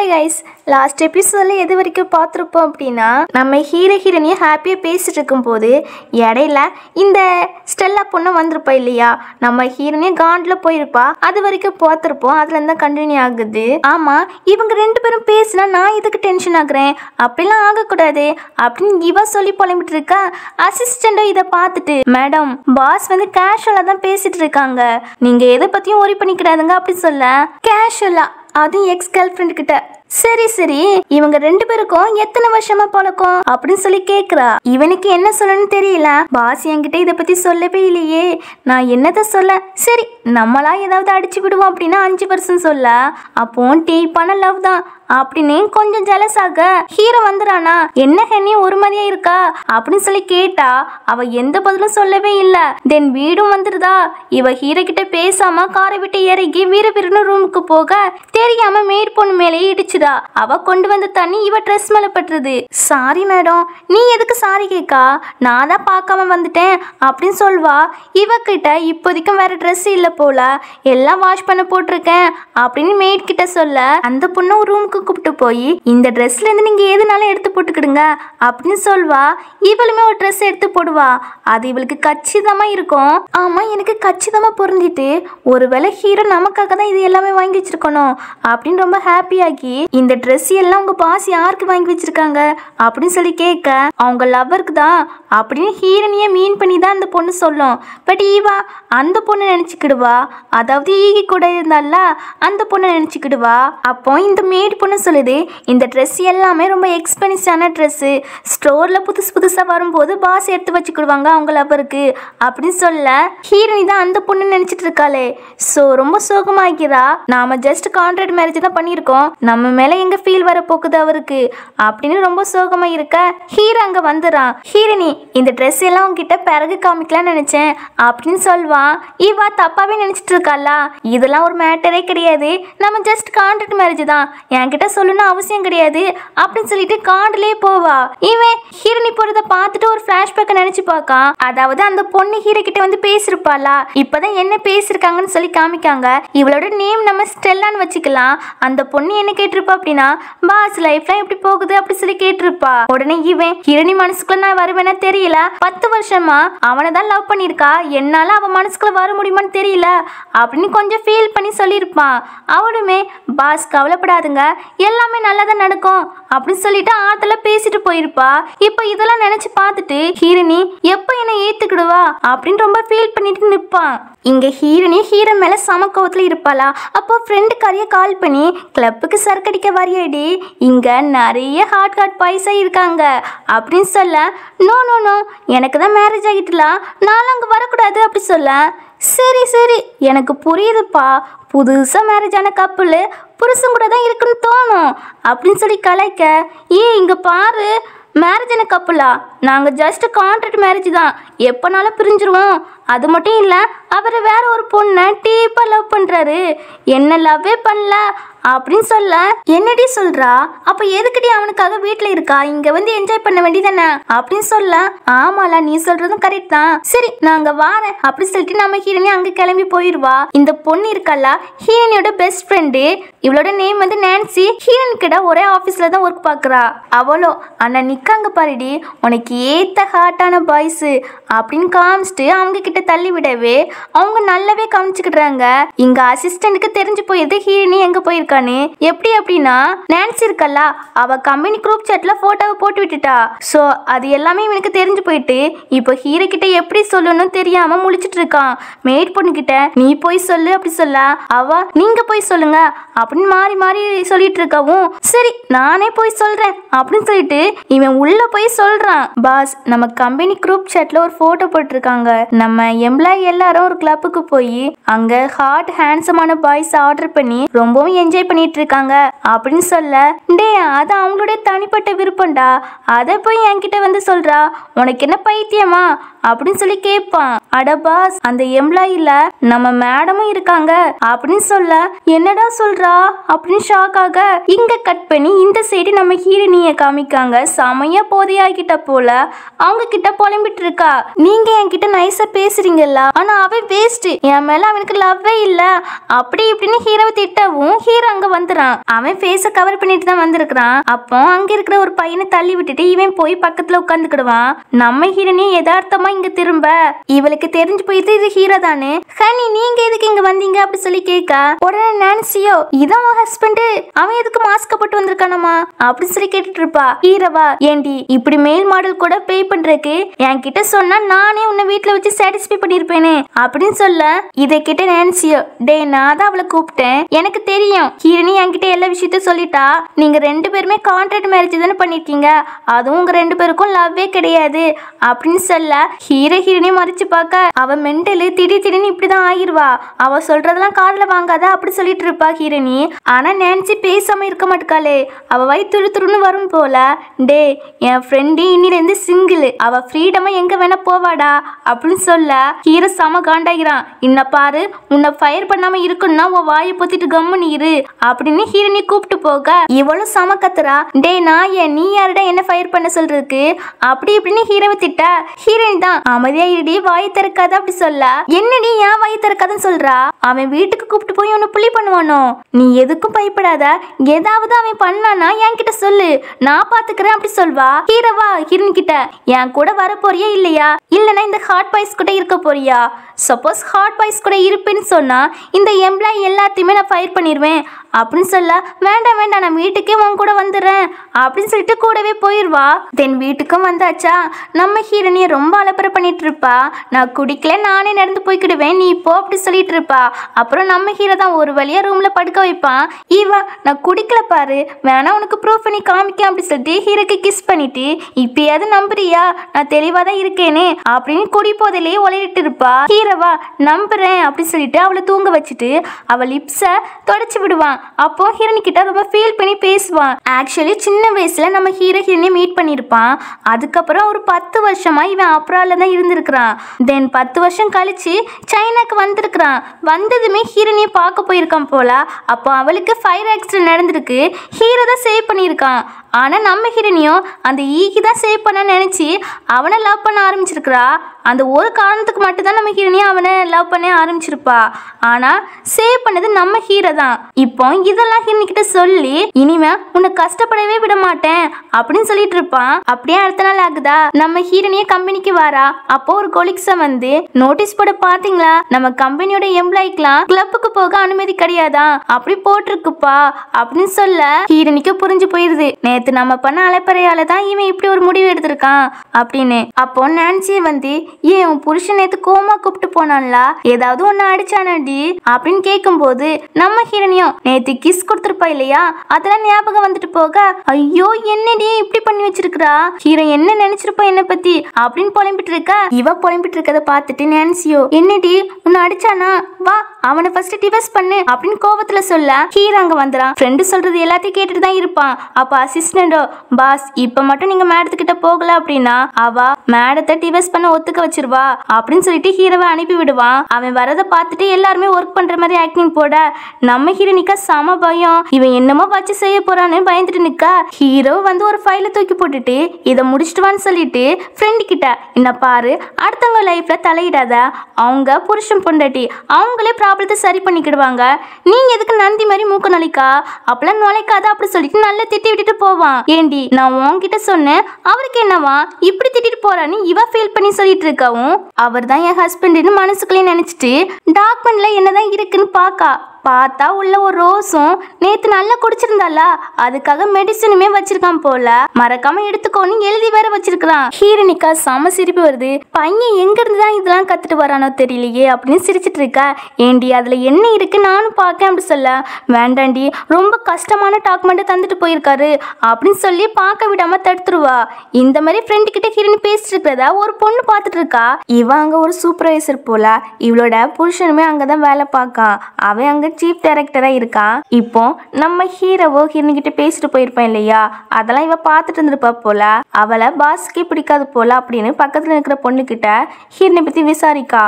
Hi guys, last எபிசோடில் எது வரைக்கும் பார்த்துருப்போம் அப்படின்னா, நம்ம ஹீரோயினியை ஹாப்பியாக பேசிட்டு இருக்கும்போது இடையில இந்த ஸ்டெல்லா பொண்ணு வந்திருப்பா இல்லையா, நம்ம ஹீரோயினியை காண்டில் போயிருப்பா. அது வரைக்கும் பார்த்துருப்போம். அதுலேருந்து தான் கண்டினியூ ஆகுது. ஆமாம், இவங்க ரெண்டு பேரும் பேசினா நான் இதுக்கு டென்ஷன் ஆகுறேன், அப்படிலாம் ஆகக்கூடாது அப்படின்னு இவ சொல்லி புலம்பிட்டு இருக்கா. அசிஸ்டண்ட்டும் இதை பார்த்துட்டு, மேடம் பாஸ் வந்து கேஷுவலாக தான் பேசிட்டு இருக்காங்க, நீங்கள் எதை பற்றியும் ஒரி பண்ணிக்கிறாதுங்க அப்படி சொல்ல. கேஷுவலா, அதுவும் எக்ஸ் கேர்ள் ஃப்ரெண்ட் கிட்ட. சரி சரி, இவங்க ரெண்டு பேருக்கும் எத்தனை வருஷமா பழக்கம் அப்படின்னு சொல்லி கேக்குறா. இவனுக்கு என்ன சொல்லணும்னு தெரியல. பாஸ் என்கிட்ட இதை பத்தி சொல்லவே இல்லையே, நான் என்னத சொல்ல. சரி, நம்மளா ஏதாவது அடிச்சு விடுவோம் அப்படின்னா 5 வருஷம் சொல்ல. அப்போ டீப்பான லவ் தான் அப்படின்னு கொஞ்சம் ஜெலஸ் ஆக ஹீரோ வந்துறானா. என்ன ஹென்னி ஒரு மாதிரியா இருக்கா அப்படின்னு சொல்லி கேட்டா அவ எந்த பதிலும் சொல்லவே இல்லை. தென் வீடும் வந்துருதா. இவ ஹீரோ கிட்ட பேசாம காரை விட்டு இறங்கி வீரன்னு ரூமுக்கு போக தெரியாம மேட் பொண்ணு மேலேயே இடிச்சுதா. அவ கொண்டு வந்த தண்ணி இவ ட்ரெஸ் மேல பட்டுருது. சாரி மேடம், நீ எதுக்கு சாரி கேக்கா, நான் தான் பார்க்காம வந்துட்டேன் அப்படின்னு சொல்வா. இவகிட்ட இப்போதைக்கும் வேற ட்ரெஸ் இல்லை போல, எல்லாம் வாஷ் பண்ண போட்டிருக்கேன் அப்படின்னு மேட் கிட்ட சொல்ல, அந்த பொண்ணு ரூமுக்கு கூப்பிட்டு போய் இந்த ட்ரெஸ்ல இருந்து நீங்க எதுனாலும் எடுத்து போட்டுக்கிடுங்க அப்படின்னு சொல்வா. இவளுமே ஒரு ட்ரெஸ் எடுத்து போடுவா. அது இவளுக்கு கச்சிதமா இருக்கும். ஆமா, எனக்கு கச்சிதமா பொருந்திட்டு ஒருவேளை ஹீரோ நமக்காக தான் இது எல்லாமே வாங்கி வச்சிருக்கணும் அப்படின்னு ரொம்ப ஹாப்பியாகி, இந்த ட்ரெஸ் எல்லாம் உங்க பாஸ் யாருக்கு வாங்கி வச்சிருக்காங்க அப்படின்னு சொல்லி கேட்க, அவங்க லவ்வருக்கு தான் அப்படின்னு ஹீரோனியை மீன் பண்ணி தான் அந்த பொண்ணு சொல்லும். பட் ஈவா அந்த பொண்ணு நினைச்சுக்கிடுவா, அதாவது ஈகி கூட இருந்தால அந்த பொண்ணு நினைச்சுக்கிடுவா. அப்போ இந்த மேட் பொண்ணு சொல்லுது, இந்த ட்ரெஸ் எல்லாமே ரொம்ப எக்ஸ்பென்சிவான ட்ரெஸ்ஸு, ஸ்டோரில் புதுசாக வரும்போது பாஸ் எடுத்து வச்சுக்கிடுவாங்க அவங்க லவருக்கு அப்படின்னு சொல்ல, ஹீரோனி தான் அந்த பொண்ணு நினச்சிட்டு இருக்காளே. ஸோ ரொம்ப சோகமாகிறா. நாம் ஜஸ்ட் கான்ட்ராக்ட் மேரேஜ் தான் பண்ணியிருக்கோம், நம்ம மேலே எங்கே ஃபீல் வர போக்குது அவருக்கு அப்படின்னு ரொம்ப சோகமாக இருக்க ஹீரோ அங்கே வந்துடுறான். ஹீரோனி, இந்த ட்ரெஸ் எல்லாம் உங்ககிட்ட பிறகு காமிக்கலாம்னு நினச்சேன் அப்படின்னு சொல்வான். இவா தப்பாகவே நினச்சிட்டு இருக்காளா, இதெல்லாம் ஒரு மேட்டரே கிடையாது, நம்ம ஜஸ்ட் கான்ட்ராக்ட் மேரேஜ் தான், என்கிட்ட சொல்லணும்னு அவசியம் கிடையாது அப்படின்னு சொல்லிட்டு காண்டிலே போவா. இவன் ஹீரோனி போறத பார்த்துட்டு ஒரு பிளாஷ்பேக்கை நினைச்சு பார்க்கான். அதாவது அந்த பொண்ணு ஹீரோ கிட்ட வந்து பேசிருப்பாளா, இப்பதான் என்ன பேசிருக்காங்கன்னு சொல்லி காமிக்காங்க. இவளோட நேம் நம்ம ஸ்டெல்லான்னு வச்சுக்கலாம். அந்த பொண்ணு என்ன கேட்டிருப்பா அப்படின்னா, பாஸ் லைஃப்லாம் எப்படி போகுது அப்படி சொல்லி கேட்டிருப்பா. உடனே இவன் ஹீரோனி மனசுக்குள்ள நான் வருவேன்னா தெரியல, 10 வருஷமா அவனை தான் லவ் பண்ணிருக்கா, என்னால அவன் மனசுக்குள்ள வர முடியுமான்னு தெரியல அப்படின்னு கொஞ்சம் ஃபீல் பண்ணி சொல்லியிருப்பான். அவளுமே பாஸ் கவலைப்படாதுங்க, எல்லாமே நல்லதான் நடக்கும் அப்படின்னு சொல்லிட்டு ஆத்துல பேசிட்டு போயிருப்பா. இப்போ இதெல்லாம் நினைச்சு பார்த்துட்டு ஹீரோனி எப்ப என்ன ஏத்துக்கிடுவா அப்படின்னு ரொம்ப ஃபீல் பண்ணிட்டு நிற்பான். இங்க ஹீரோனி ஹீரோ மேல சமக்கோவத்துல இருப்பாளா. அப்போ ஃப்ரெண்டுக்காரிய கால் பண்ணி, கிளப்புக்கு சரக்கடிக்க வரையடி, இங்க நிறைய ஹாட் பாய்ஸா இருக்காங்க அப்படின்னு சொல்ல, நோ நோ நோ, எனக்கு தான் மேரேஜ் ஆகிட்டுலாம், நான் அங்கே வரக்கூடாது அப்படி சொல்ல. சரி சரி, எனக்கு புரியுதுப்பா, புதுசாக மேரேஜ் ஆன கப்புள் புருஷன் கூட தான் இருக்குன்னு தோணும் அப்படின்னு சொல்லி கலைக்க, இங்கே பாரு, மேரேஜ் ஆன கப்புலா, நாங்கள் ஜஸ்ட் கான்ட்ராக்ட் மேரேஜ் தான், எப்போனாலும் பிரிஞ்சிருவோம். அது மட்டும் இல்லை, அவர் வேற ஒரு பொண்ணை டீப்பாக லவ் பண்ணுறாரு, என்ன லவ்வே பண்ணல அப்படின்னு சொல்ல, என்னடி சொல்றா, அப்போ எதுக்கடி அவனுக்காக வீட்டில் இருக்கா, இங்கே வந்து என்ஜாய் பண்ண வேண்டியதானே அப்படின்னு சொல்ல. ஆமாலா, நீ சொல்றதும் கரெக்ட் தான், சரி நாங்க வாரேன் அப்படி சொல்லிட்டு நம்ம ஹீரோனி அங்கே கிளம்பி போயிடுவா. இந்த பொண்ணு இருக்கல்ல, ஹீரோனியோட பெஸ்ட் ஃப்ரெண்டு, இவளோட நேம் வந்து நான்சி. ஹீரோனி கிட்ட ஒரே ஆஃபீஸில் தான் ஒர்க் பார்க்குறா. அவளோ, அண்ணா நிற்காங்க பாருடி, உனக்கு ஏத்த ஹாட்டான பாய்ஸு அப்படின்னு காமிச்சிட்டு அவங்க கிட்ட தள்ளி விடவே அவங்க நல்லாவே கவனிச்சுக்கிடுறாங்க. இங்க அசிஸ்டண்ட்டுக்கு தெரிஞ்சு போயிடுது ஹீரோனி எங்க போயிருக்கா. எப்படி அப்படின்னா, நான்சி இருக்கல்ல, அவ கம்பெனி குரூப் சாட்ல போட்டோவை போட்டு விட்டுட்டா. சோ அது எல்லாமே இவனுக்கு தெரிஞ்சு போயிட்டு இப்போ ஹீரோ கிட்ட எப்படி சொல்லணும்னு தெரியாம முழிச்சிட்டு இருக்கான். மேட் பொண்ணு கிட்ட நீ போய் சொல்லு அப்படி சொல்ல, அவ நீங்க போய் சொல்லுங்க அப்படின்னு மாறி மாறி சொல்லிட்டு இருக்கவும், சரி நானே போய் சொல்றேன் அப்படின்னு சொல்லிட்டு இவன் உள்ள போய் சொல்றான். பாஸ், நம்ம கம்பெனி குரூப் சாட்ல ஒரு போட்டோ போட்டிருக்காங்க, நம்ம எம்ப்ளாயி எல்லாரும் ஒரு கிளப்புக்கு போய் அங்க ஹாட் ஹேண்ட்ஸமான பாய்ஸ் ஆர்டர் பண்ணி ரொம்பவும் என்ஜாய் பண்ணிட்டு இருக்காங்க அப்படின்னு சொல்ல, டே அது அவங்களுடைய தனிப்பட்ட விருப்பம்டா, அதை போய் என்கிட்ட வந்து சொல்றா, உனக்கு என்ன பைத்தியமா அப்படின்னு சொல்லி கேட்பான். அட பாஸ், அந்த எம்ப்ளாயில நம்ம மேடமும் இருக்காங்க அப்படின்னு சொல்ல, என்னடா சொல்றா அப்படின்னு ஷாக் ஆக இங்க கட் பண்ணி இந்த சைடு நம்ம ஹீரோனியை காமிக்காங்க. செமையா போதையாகிட்ட போல அவங்க கிட்ட புலம்பிட்டு இருக்கா. நீங்க என்கிட்ட நைஸா பேசுறீங்கல்ல, ஆனா அவன் வேஸ்ட், என் மேல அவனுக்கு லவ்வே இல்ல அப்படி இப்படின்னு ஹீரோவை திட்டவும் ஹீரோ ஹீரோ அங்க வந்துறான். அவன் ஃபேஸ கவர் பண்ணிட்டு தான் வந்திருக்கான். அப்போ அங்க இருக்கிற ஒரு பையனை தள்ளி விட்டுட்டு இவன் போய் பக்கத்துல உட்காந்துக்கிடுவான். நம்ம ஹீரோனி யதார்த்தமா இங்க திரும்ப இவளுக்கு தெரிஞ்சு போயிட்டு இது ஹீரோ தானே. ஹனி நீங்க எதுக்கு இங்க வந்தீங்க அப்படி சொல்லி கேட்கா. உடனே நான்சியோ இதான் உன் ஹஸ்பண்ட், அவன் எதுக்கு மாஸ்க் போட்டு வந்திருக்கானமா அப்படின்னு சொல்லி கேட்டுட்டு இருப்பா. ஹீரோவா ஏண்டி இப்படி மேல் மாடல் கூட பே பண்றதுக்கு என்கிட்ட சொன்னா நானே உன்னை வீட்டுல வச்சு சாட்டிஸ்ஃபை பண்ணிருப்பேனே அப்படின்னு சொல்ல இதை கிட்ட நான்சியோ டே நான் தான் அவளை கூப்பிட்டேன், எனக்கு தெரியும் ஹீரோனி என்கிட்ட எல்லா விஷயத்தையும் சொல்லிட்டா. நீங்க ரெண்டு பேருமே கான்ட்ராக்ட் மேரேஜ் தானே பண்ணிருக்கீங்க, அதுவும் உங்க ரெண்டு பேருக்கும் லவ்வே கிடையாது அப்படின்னு சொல்ல ஹீரோனி மறைச்சு பார்க்க அவ மென்டலு திடீர்னு இப்படிதான் ஆகிருவா. அவ சொல்றதெல்லாம் காதுல வாங்காத அப்படி சொல்லிட்டு இருப்பா ஹீரோனி. ஆனா நான்சி பேசாம இருக்க மாட்டாளே, அவ வாய் துருன்னு வரும் போல. டே என் ஃப்ரெண்டு இன்னிலேருந்து சிங்கிள், அவ ஃப்ரீடமா எங்க வேணா போவாடா அப்படின்னு சொல்ல ஹீரோ சம காண்டாகிறான். இன்ன பாரு உன்னை ஃபயர் பண்ணாம இருக்குன்னா உன் வாயை பொத்திட்டு கம்முன்னு இரு அப்படின்னு ஹீரோனி கூப்பிட்டு போக இவளும் சம கத்துறா. டே நான் நீ யாருடா என்ன ஃபயர் பண்ண சொல்றதுக்கு அப்படி இப்படின்னு ஹீரோவை திட்ட ஹீரோனி தான் அமைதியா இருடி வாயை திறக்காத அப்படி சொல்ல என்னடி ஏன் வாயை திறக்காதுன்னு சொல்றா. அவன் வீட்டுக்கு கூப்பிட்டு போய் உன்னை புள்ளி பண்ணுவானோ, நீ எதுக்கும் பயப்படாத, ஏதாவது அவன் பண்ணானா என்கிட்ட சொல்லு நான் பாத்துக்கிறேன் அப்படி சொல்வா. ஹீரோவா ஹீரோனி கிட்ட என் கூட வர போறியா இல்லையா, இல்லனா இந்த ஹாட் பாய்ஸ் கூட இருக்க போறியா. சப்போஸ் ஹாட் பாய்ஸ் கூட இருப்பேன்னு சொன்னா இந்த எம்ப்ளாயி எல்லாத்தையுமே நான் ஃபயர் பண்ணிடுவேன் அப்படின்னு சொல்ல வேண்டாம் வேண்டாம் நான் வீட்டுக்கே உன் கூட வந்துடுறேன் அப்படின்னு சொல்லிட்டு கூடவே போயிடுவா. தென் வீட்டுக்கும் வந்தாச்சா நம்ம ஹீரோனியை ரொம்ப அலப்பறை பண்ணிட்டு இருப்பா. நான் குடிக்கல நானே நடந்து போய்க்கிடுவேன் நீ இப்போ அப்படி சொல்லிட்டு இருப்பா. அப்புறம் நம்ம ஹீரோ தான் ஒரு வழியா ரூம்ல படுக்க வைப்பான். ஈவா நான் குடிக்கல பாரு வேணா உனக்கு ப்ரூஃப் பண்ணி காமிக்க அப்படி சொல்லிட்டு ஹீரோக்கு கிஸ் பண்ணிட்டு இப்பயாவது நம்புறியா நான் தெளிவா தான் இருக்கேனே அப்படின்னு குடி போதிலேயே உளையிட்டு இருப்பா. ஹீரோவா நம்புறேன் அப்படின்னு சொல்லிட்டு அவளை தூங்க வச்சுட்டு அவள் லிப்ஸை தொடச்சு விடுவான். அப்போ ஹீரோனி கிட்ட ரொம்ப ஃபீல் பண்ணி பேசுவான். ஆக்சுவலி சின்ன வயசுல நம்ம ஹீரோயினை மீட் பண்ணியிருப்பான். அதுக்கப்புறம் ஒரு 10 வருஷமா இவன் அப்ராட்ல தான் இருந்திருக்கிறான். தென் 10 வருஷம் கழிச்சு சைனாக்கு வந்திருக்கிறான். வந்ததுமே ஹீரோனியை பார்க்க போயிருக்கான் போல. அப்போ அவளுக்கு ஃபயர் ஆக்சிடென்ட் நடந்திருக்கு. ஹீரோ தான் சேவ் பண்ணியிருக்கான். ஆனா நம்ம ஹீரோனியும் அந்த ஈகி தான் சேவ் பண்ண நினைச்சு அவனை லவ் பண்ண ஆரம்பிச்சிருக்கிறா. அந்த ஒரு காரணத்துக்கு மட்டும்தான் நம்ம ஹீரோனியும் அவனை லவ் பண்ண ஆரம்பிச்சிருப்பா. ஆனா சேவ் பண்ணது நம்ம ஹீரோ தான். இப்போ இதெல்லாம் ஹீரோனி கிட்ட சொல்லி இனிமே உன்னை கஷ்டப்படவே விட மாட்டேன் அப்படின்னு சொல்லிட்டு இருப்பான். அப்படியே அடுத்த நாள் ஆகுதா நம்ம ஹீரோனிய கம்பெனிக்கு வாரா. அப்போ ஒரு கொலிக்ஸ வந்து நோட்டீஸ் போட பாத்தீங்களா நம்ம கம்பெனியோட எம்ப்ளாய்க்கெல்லாம் கிளப்புக்கு போக அனுமதி கிடையாதா அப்படி போட்டிருக்குப்பா அப்படின்னு சொல்ல ஹீரோனிக்கு புரிஞ்சு போயிருது நேத்து நம்ம பண்ண அலைப்பறையால தான் இவன் இப்படி ஒரு முடிவு எடுத்திருக்கான் அப்படின்னு. அப்போ நான்சியை வந்து ஏன் உன் புருஷன் நேத்து கோமா கூப்பிட்டு போனான்ல ஏதாவது ஒன்னு அடிச்சானாடி அப்படின்னு கேட்கும் போது நம்ம ஹீரோனியும் நேத்து கிஸ் கொடுத்துருப்பா இல்லையா அதெல்லாம் ஞாபகம் வந்துட்டு போக ஐயோ என்னடி இப்படி பண்ணி வச்சிருக்கா ஹீரோ என்ன நினைச்சிருப்பா என்ன பத்தி அப்படின்னு புலம்பிட்டு இருக்க. இவ புலம்பிட்டு இருக்கத பார்த்துட்டு நான்சியோ என்னடி உன்னை அடிச்சானா வா அவனை ஃபர்ஸ்ட் டிவோர்ஸ் பண்ணு அப்படின்னு கோபத்துல சொல்ல ஹீரோ அங்க வந்துறான். ஃப்ரெண்டு சொல்றது எல்லாத்தையும் கேட்டுட்டு தான் இருப்பான். அப்ப அசிஸ்டண்டோ பாஸ் இப்ப மட்டும் நீங்க மேடத்துக்கிட்ட போகல அப்படின்னா அவ மேடத்தை டிவோர்ஸ் பண்ண ஒத்துக்க வச்சிருவா அப்படின்னு சொல்லிட்டு ஹீரோவை அனுப்பி விடுவான். அவன் வரதை பார்த்துட்டு எல்லாருமே ஒர்க் பண்ற மாதிரி ஆக்டிங் போட நம்ம ஹீரோனிக்கா சம பயம். இவன் என்னமோ வச்சு செய்ய போறான்னு பயந்துட்டு நிக்கா. ஹீரோ வந்து ஒரு ஃபைல தூக்கி போட்டுட்டு இதை முடிச்சிட்டுவான்னு சொல்லிட்டு ஃப்ரெண்டு கிட்ட என்ன பாரு அடுத்தவங்க லைஃப்ல தலையிடாத, அவங்க புருஷன் பொண்டாட்டி அவங்களே ப்ராப்ளத்தை சரி பண்ணிக்கிடுவாங்க, நீங்க எதுக்கு நந்தி மாதிரி மூக்க நொழிக்கா அப்பெல்லாம் நுழைக்காத அப்படி சொல்லிட்டு நல்லா திட்டி விட்டுட்டு போவான். ஏண்டி நான் உன்கிட்ட சொன்னேன் அவருக்கு என்னவா இப்படி திட்டிட்டு போறான்னு இவ ஃபீல் பண்ணி சொல்லிட்டு இருக்கவும் அவர் தான் என் ஹஸ்பண்ட்னு மனசுக்குள்ளே நினைச்சிட்டு டாக்குமெண்ட்ல என்னதான் இருக்குன்னு பார்த்தா உள்ள ஒரு ரோஸும் நேத்து நல்லா குடிச்சிருந்தால அதுக்காக மெடிசனுமே வச்சிருக்கான் போல, மறக்காம எடுத்துக்கோன்னு எழுதி வேற வச்சிருக்கான். ஹீரோனிக்கா செம சிரிப்பு வருது. பையன் எங்க இருந்துதான் இதெல்லாம் கத்துட்டு வரானோ தெரியலையே அப்படின்னு சிரிச்சிட்டு இருக்கா. ஏண்டி அதுல என்ன இருக்கு நானும் பார்க்கேன் அப்படி சொல்ல வேண்டாண்டி ரொம்ப கஷ்டமான டாக்குமெண்ட் தந்துட்டு போயிருக்காரு அப்படின்னு சொல்லி பார்க்க விடாம தடுத்துருவா. இந்த மாதிரி ஃப்ரெண்டு கிட்ட ஹீரோனி பேசிட்டு இருக்கிறதா ஒரு பொண்ணு பார்த்துட்டு இருக்கா. இவ அங்க ஒரு சூப்பர்வைசர் போல, இவளோட புருஷனுமே அங்கதான் வேலை பார்க்கா. அவன் அங்க சீஃப் டைரக்டரா இருக்கான். இப்போ நம்ம ஹீரோவோ ஹீரோனி கிட்ட பேசிட்டு போயிருப்பான் இல்லையா அதெல்லாம் இவ பார்த்துட்டு இருந்திருப்பா போல. அவளை பாஸ்கே பிடிக்காது போல அப்படின்னு பக்கத்துல இருக்கிற பொண்ணு கிட்ட ஹீரோனை பத்தி விசாரிக்கா.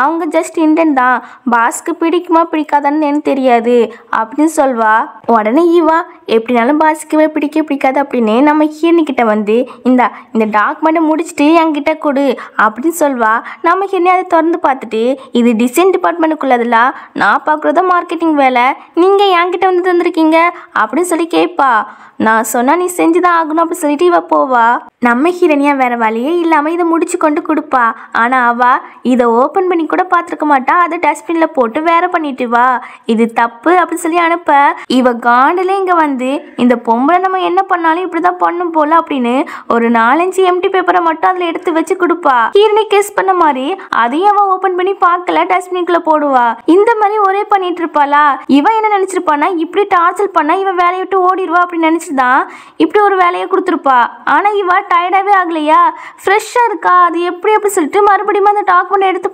அவங்க ஜஸ்ட் இண்டன் தான், பாஸ்க்கு பிடிக்குமா பிடிக்காதான்னு எனக்கு தெரியாது அப்படின்னு சொல்வா. உடனே ஈவா எப்படினாலும் பாஸ்க்கு பிடிக்காது அப்படின்னு நம்ம ஹீரோனி கிட்ட வந்து இந்த டாக்குமெண்ட்டை முடிச்சுட்டு என்கிட்ட கொடு அப்படின்னு சொல்வா. நம்ம ஹீரோனி அதை திறந்து பார்த்துட்டு இது டிசைன் டிபார்ட்மெண்ட்டுக்குள்ளதுல நான் பார்க்குறத மார்க்கெட்டிங் வேலை, நீங்கள் என்கிட்ட வந்து தந்திருக்கீங்க அப்படின்னு சொல்லி கேட்பா. நான் சொன்னால் நீ செஞ்சுதான் ஆகணும் அப்படின்னு சொல்லிட்டு இவ போவா. நம்ம ஹீரோனியா வேற வழியே இல்லாமல் இதை முடிச்சு கொண்டு கொடுப்பா. ஆனால் அவள் இதை ஓப்பன் பண்ணி கூட பார்த்துருக்க மாட்டா. அதை டஸ்ட்பினில் போட்டு வேற பண்ணிட்டு வா, இது தப்பு அப்படின்னு சொல்லி அனுப்ப இவ காண்டில் இங்கே வந்து இந்த பொம்பளை நம்ம என்ன பண்ணாலும் இப்படி தான் பண்ணும் போல அப்படின்னு ஒரு 4-5 எம்டி பேப்பரை மட்டும் அதில் எடுத்து வச்சு கொடுப்பா. ஹீரோனி கேஸ் பண்ண மாதிரி அதையும் அவள் ஓப்பன் பண்ணி பார்க்கல, டஸ்ட்பினுக்குள்ள போடுவா. இந்த மாதிரி ஒரே பண்ணிட்டு இருப்பாளா. இவன் என்ன நினைச்சிருப்பானா, இப்படி டார்ச்சர் பண்ணா இவன் வேலையை விட்டு ஓடிடுவா அப்படின்னு நினைச்சுதான் இப்படி ஒரு வேலையை கொடுத்துருப்பா. ஆனா இவ டயர்டாவே ஆகலையா, ஃப்ரெஷ்ஷா இருக்கா, அது எப்படி அப்படி சொல்லிட்டு மறுபடியும் அந்த டாக்குமெண்ட் எடுத்து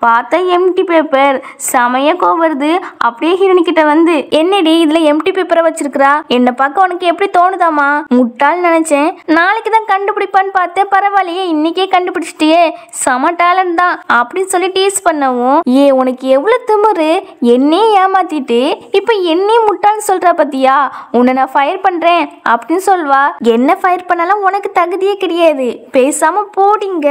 பார்த்தா எம்டி பேப்பர். செமையா கோவம் வருது. அப்படியே ஹீரோனி கிட்ட வந்து, என்னடி இதுல எம்டி பேப்பரை வச்சிருக்கிறா, என்ன பார்க்க உனக்கு எப்படி தோணுதாமா? முட்டாள் நினைச்சேன், நாளைக்கு தான் கண்டுபிடிப்பான்னு பார்த்தேன், பரவாயில்லையே இன்னைக்கே கண்டுபிடிச்சிட்டியே, செம டேலண்ட் தான் அப்படின்னு சொல்லி டீஸ் பண்ணவும், உனக்கு எவ்வளவு திமிரு, என்னையே ஏமாத்திட்டு இப்ப என்னையும் முட்டாள்னு சொல்ற பத்தியா, உன்னை நான் ஃபயர் பண்றேன் அப்படின்னு சொல்வா. என்ன ஃபயர் பண்ணாலும் உனக்கு தகுதியே கிடையாது, பேசாம போடிங்க.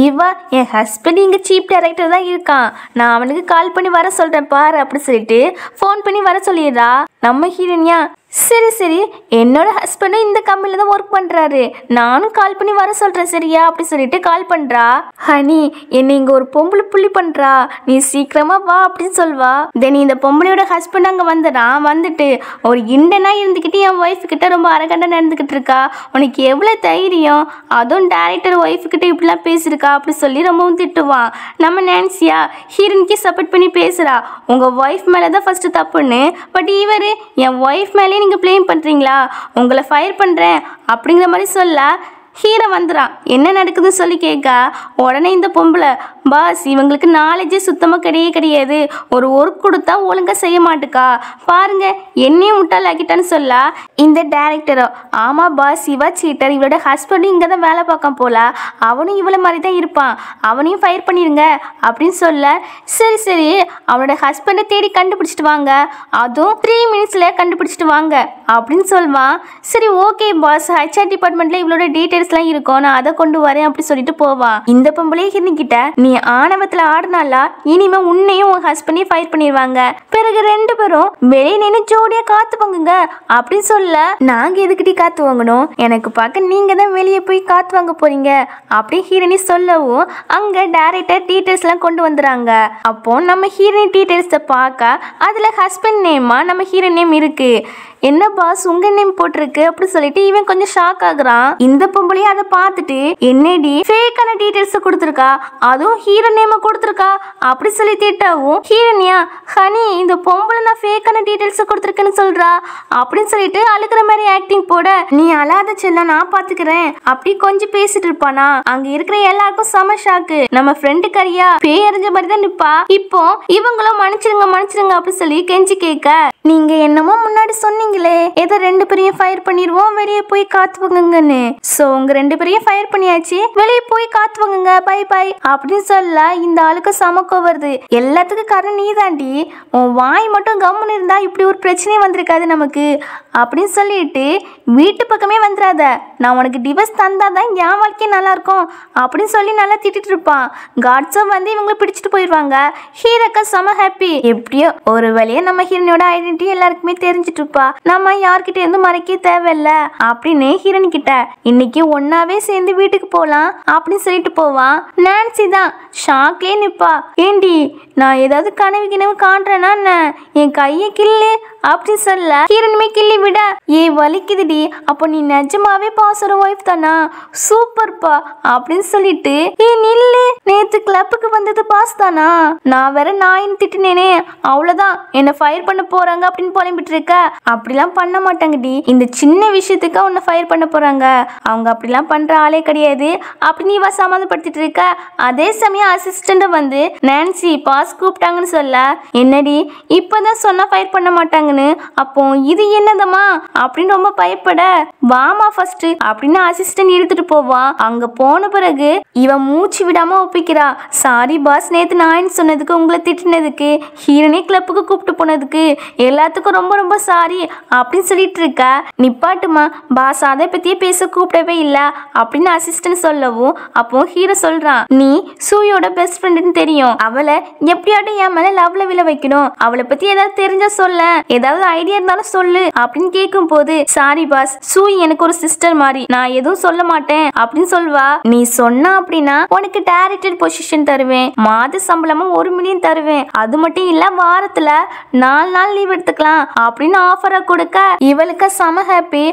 இவ என் ஹஸ்பண்ட் இங்க சீப் டைரக்டர் தான் இருக்கான், நான் அவனுக்கு கால் பண்ணி வர சொல்றேன் பாரு அப்படி சொல்லிட்டு ஃபோன் பண்ணி வர சொல்லிடுறா. நம்ம ஹீரோனியா, சரி என்னோட ஹஸ்பண்டும் இந்த கம்பெனில தான் ஒர்க் பண்றாரு, நானும் கால் பண்ணி வர சொல்றேன் சரியா அப்படி சொல்லிட்டு கால் பண்றா. ஹனி என்ன இங்க ஒரு பொம்பளை புள்ளி பண்றா, நீ சீக்கிரமா வா அப்படின்னு சொல்வா. தென் இந்த பொம்பளையோட ஹஸ்பண்ட் அங்க வந்துட்டு ஒரு இண்டனா இருந்துக்கிட்டு என் ஒய்ஃப் கிட்ட ரொம்ப அரகண்டா நடந்துக்கிட்டு இருக்கா, உனக்கு எவ்வளவு தைரியம், அதுவும் டைரக்டர் ஒய்ஃப் கிட்ட இப்படிலாம் பேசிருக்கா அப்படி சொல்லி ரொம்பவும் திட்டுவான். நம்ம நான்சியா ஹீரோனுக்கு சப்போர்ட் பண்ணி பேசுறா, உங்க ஒய்ஃப் மேலதான் ஃபர்ஸ்ட் தப்புன்னு, பட் இவரு என் ஒய்ஃப் மேலே நீங்கள் ப்ளேம் பண்ணுறீங்களா, உங்களை ஃபயர் பண்ணுறேன் அப்படிங்கிற மாதிரி சொல்ல ஹீரோ வந்துடான். என்ன நடக்குதுன்னு சொல்லி கேட்க உடனே இந்த பொம்பளை, பாஸ் இவங்களுக்கு நாலேஜே சுத்தமாக கிடையாது, ஒரு ஒர்க் கொடுத்தா ஒழுங்காக செய்ய மாட்டுக்கா, பாருங்க என்னையும் முட்டாள் ஆக்கிட்டான்னு சொல்ல இந்த டேரக்டரோ, ஆமாம் பாஸ் இவா சீட்டர், இவளோட ஹஸ்பண்டும் இங்கே தான் வேலை பார்க்க போல, அவனும் இவளை மாதிரி தான் இருப்பான், அவனையும் ஃபயர் பண்ணிடுங்க அப்படின்னு சொல்ல, சரி அவனோட ஹஸ்பண்டை தேடி கண்டுபிடிச்சிட்டு வாங்க, அதுவும் 3 மினிட்ஸில் கண்டுபிடிச்சிட்டு வாங்க அப்படின்னு சொல்வான். சரி ஓகே பாஸ், HR டிபார்ட்மெண்ட்டில் இவளோட டீட்டெயில்ஸ்லாம் இருக்கும், நான் அதை கொண்டு வரேன் அப்படி சொல்லிட்டு போவான். இந்த பொம்பளை ஹிரணிக்கிட்ட, நீ ஆணவத்தில் ஆடினாலா இனிமே உன்னையும் உன் ஹஸ்பண்டையும் ஃபயர் பண்ணிடுவாங்க, பிறகு 2 பேரும் வெளியே நின்று ஜோடியாக காத்து வாங்குங்க அப்படின்னு சொல்ல, நாங்கள் எதுக்கிட்டே காத்து வாங்கணும், எனக்கு பார்க்க நீங்கள் தான் வெளியே போய் காத்து வாங்க போறீங்க அப்படி ஹீரோனி சொல்லவும் அங்கே டேரக்டர் டீட்டெயில்ஸ்லாம் கொண்டு வந்துடுறாங்க. அப்போ நம்ம ஹீரோனி டீட்டெயில்ஸை பார்க்க அதில் ஹஸ்பண்ட் நேமா நம்ம ஹீரோ நேம் இருக்கு. என்ன பாஸ் உங்க நேம் போட்டிருக்கு அப்படி சொல்லிட்டு இவன் கொஞ்சம் ஷாக் ஆகுறான். இந்த பொம்பளையும் அதை பார்த்துட்டு, என்னடி ஃபேக்கான டீட்டெயில்ஸ் கொடுத்துருக்கா, அதுவும் ஹீரோ நேம கொடுத்துருக்கா அப்படி சொல்லி திட்டவும், ஹீரோனியா ஹனி இந்த பொம்பளை நான் ஃபேக்கான டீட்டெயில்ஸ் கொடுத்துருக்கேன்னு சொல்றா அப்படின்னு சொல்லிட்டு அழுகிற மாதிரி ஆக்டிங் போட, நீ அழாத செல்ல நான் பாத்துக்கிறேன் அப்படி கொஞ்சம் பேசிட்டு இருப்பானா. அங்க இருக்கிற எல்லாருக்கும் செம ஷாக்கு. நம்ம ஃப்ரெண்டு கரியா பேய் அறிஞ்ச மாதிரி தான் நிப்பா. இப்போ இவங்களும் மன்னிச்சிருங்க அப்படி சொல்லி கெஞ்சி கேட்க, நீங்க என்னமோ முன்னாடி சொன்னீங்களே ஏதோ 2 பேரையும் ஃபயர் பண்ணிடுவோம் வெளியே போய் காத்து வாங்குங்கன்னு, சோ உங்க 2 பேரையும் ஃபயர் பண்ணியாச்சு, வெளியே போய் காத்து வாங்குங்க பை அப்படின்னு சொல்ல இந்த ஆளுக்கு சமக்கோ வருது. எல்லாத்துக்கும் காரணம் நீ தாண்டி, உன் வாய் மட்டும் கம்முன்னு இருந்தா இப்படி ஒரு பிரச்சனையே வந்திருக்காது நமக்கு அப்படின்னு சொல்லிட்டு வீட்டு பக்கமே வந்துடாத, நான் உனக்கு டிவோர்ஸ் தந்தாதான் என் வாழ்க்கையே நல்லா இருக்கும் அப்படின்னு சொல்லி நல்லா திட்டிட்டு இருப்பான். காட்ஸும் வந்து இவங்களை பிடிச்சிட்டு போயிடுவாங்க. ஹீரோக்கா செம ஹாப்பி, எப்படியோ ஒரு வழியா நம்ம ஹீரோனோட ஐடென்டிட்டி எல்லாருக்குமே தெரிஞ்சிட்டு இருப்பா, நம்ம யார்கிட்ட இருந்து மறைக்க தேவையில்ல அப்படின்னு ஹீரோனி கிட்ட, இன்னைக்கு ஒன்னாவே சேர்ந்து வீட்டுக்கு போலாம் அப்படின்னு சொல்லிட்டு போவான். நான்சி தான் ஷாக்லேயே நிப்பா, ஏண்டி நான் ஏதாவது கனவு காண்றேன்னா என் கையை கிள்ளு அப்படி சொல்ல, ஹீரோனுமே கிள்ளி விட, வலிக்குதுடி, அப்போ நீ நிஜமாவே பாசோட ஒய்ஃப் தானா, சூப்பர்ப்பா அப்படின்னு சொல்லிட்டு, நில்லு நேத்து கிளப்புக்கு வந்தது பாஸ் தானா, நான் வேற நாயின் திட்டுனேனே அவ்வளவுதான் என்ன ஃபயர் பண்ண போறாங்க அப்படின்னு புலம்பிட்டு இருக்க, அப்படிலாம் பண்ண மாட்டாங்கடி, இந்த சின்ன விஷயத்துக்கு உன்னை ஃபயர் பண்ண போறாங்க, அவங்க அப்படிலாம் பண்ற ஆளே கிடையாது அப்படின்னு இவ சமாதானப்படுத்திட்டு இருக்க. அதே சமயம் அசிஸ்டண்ட் வந்து நான்சி பாஸ் கூப்பிட்டாங்கன்னு சொல்ல, என்னடி இப்பதான் சொன்னா ஃபயர் பண்ண மாட்டாங்கன்னு, வந்துட்டாங்கன்னு. அப்போ இது என்னதம்மா அப்படின்னு ரொம்ப பயப்பட, வாமா ஃபர்ஸ்ட் அப்படின்னு அசிஸ்டன்ட் இழுத்துட்டு போவான். அங்க போன பிறகு இவன் மூச்சு விடாம ஒப்பிக்கிறா. சாரி பாஸ், நேத்து நான் சொன்னதுக்கு, உங்களை திட்டினதுக்கு, ஹீரோனே கிளப்புக்கு கூப்பிட்டு போனதுக்கு எல்லாத்துக்கும் ரொம்ப ரொம்ப சாரி அப்படின்னு சொல்லிட்டு இருக்கா. நிப்பாட்டுமா பாஸ், அதை பத்தியே பேச கூப்பிடவே இல்ல அப்படின்னு அசிஸ்டன்ட் சொல்லவும், அப்போ ஹீரோ சொல்றான், நீ சூயோட பெஸ்ட் ஃப்ரெண்டுன்னு தெரியும், அவளை எப்படியாட்டும் என் மேல லவ்ல விழ வைக்கணும், அவளை பத்தி ஏதாவது தெரிஞ்சா சொல்ல, ஏதாவது ஐடியா இருந்தாலும் சொல்லு அப்படின்னு கேட்கும் போது, சாரி பாஸ், சூய் எனக்கு ஒரு சிஸ்டர் மாதிரி, நான் எதுவும் சொல்ல மாட்டேன் அப்படின்னு சொல்வா. நீ சொன்னா அப்படின்னா உனக்கு டைரக்டர் பொசிஷன் தருவேன், மாத சம்பளமும் 1 மில்லியன் தருவேன், அது மட்டும் இல்ல வாரத்துல 4 நாள் லீவ் எடுத்துக்கலாம் அப்படின்னு ஆஃபரா கொடுக்க, இவளுக்கு செம ஹாப்பி.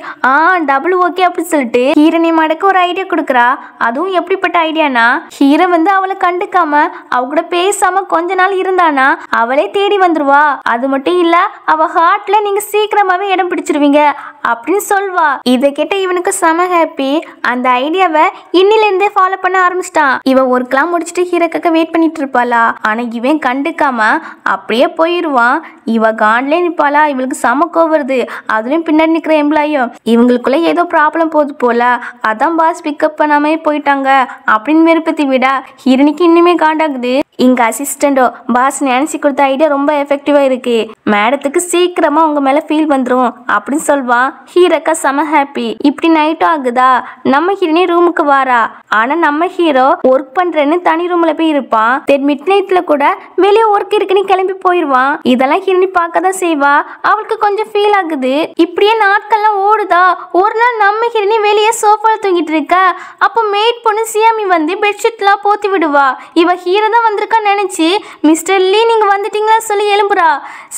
டபுள் ஓகே அப்படின்னு சொல்லிட்டு ஹீரோனி மடக்கு ஒரு ஐடியா கொடுக்குறா. அதுவும் எப்படிப்பட்ட ஐடியானா, ஹீரோ அவளை கண்டுக்காம அவ கூட பேசாம கொஞ்ச நாள் இருந்தானா அவளே தேடி வந்துருவா, அது மட்டும் இல்ல அவ ஹார்ட்ல நீங்க சீக்கிரமாவே இடம் பிடிச்சிருவீங்க அப்படின்னு சொல்வா. இதை கேட்ட இவனுக்கு செம ஹாப்பி. அந்த ஐடியாவை இன்னில இருந்தே ஃபாலோ பண்ண ஆரம்பிச்சிட்டான். இவன் ஒர்க்லாம் முடிச்சுட்டு ஹீரோக்காக வெயிட் பண்ணிட்டு இருப்பாளா, ஆனா இவன் கண்டுக்காம அப்படியே போயிடுவான். இவ கான்லே நிப்பாளா. இவளுக்கு செம கோவம் வருது. அதுலயும் பின்னாடி நிக்கிற எம்ப்ளாயும் இவங்களுக்குள்ள ஏதோ ப்ராப்ளம் போகுது போல, அதான் பாஸ் பிக்கப் பண்ணாமே போயிட்டாங்க அப்படின்னு வெறுப்பத்தி விட ஹீரோனிக்கு இன்னுமே காண்டாகுது. இங்க அசிஸ்டண்டோ, பாஸ் நான்சி கொடுத்த ஐடியா ரொம்ப எஃபெக்டிவா இருக்கு, மேடத்துக்கு சீக்கிரமா உங்க மேல ஃபீல் வந்துரும் அப்படின்னு சொல்வான். ஹீரோக்கா செம ஹாப்பி. இப்படி நைட்டும் ஆகுதா, நம்ம ஹீரோனி ரூமுக்கு வாரா. ஆனா நம்ம ஹீரோ ஒர்க் பண்றேன்னு தனி ரூம்ல போய் இருப்பான். மிட் நைட்ல கூட வெளியே ஒர்க் இருக்குன்னு கிளம்பி போயிடுவான். இதெல்லாம் ஹீரோனி பார்க்கதான் செய்வா. அவளுக்கு கொஞ்சம் ஃபீல் ஆகுது. இப்படியே நாட்கள்லாம் ஓடுதா. ஒரு நாள் நம்ம ஹீரோனி வெளியே சோஃபால தூங்கிட்டு இருக்க. அப்போ மேட் பொண்ணு சியாமி பெட்ஷீட்லாம் போத்தி விடுவா. இவ ஹீரோ தான் வந்திருக்க நினைச்சு, மிஸ்டர் லீ நீங்க வந்துட்டீங்களா சொல்லி எழும்புறா.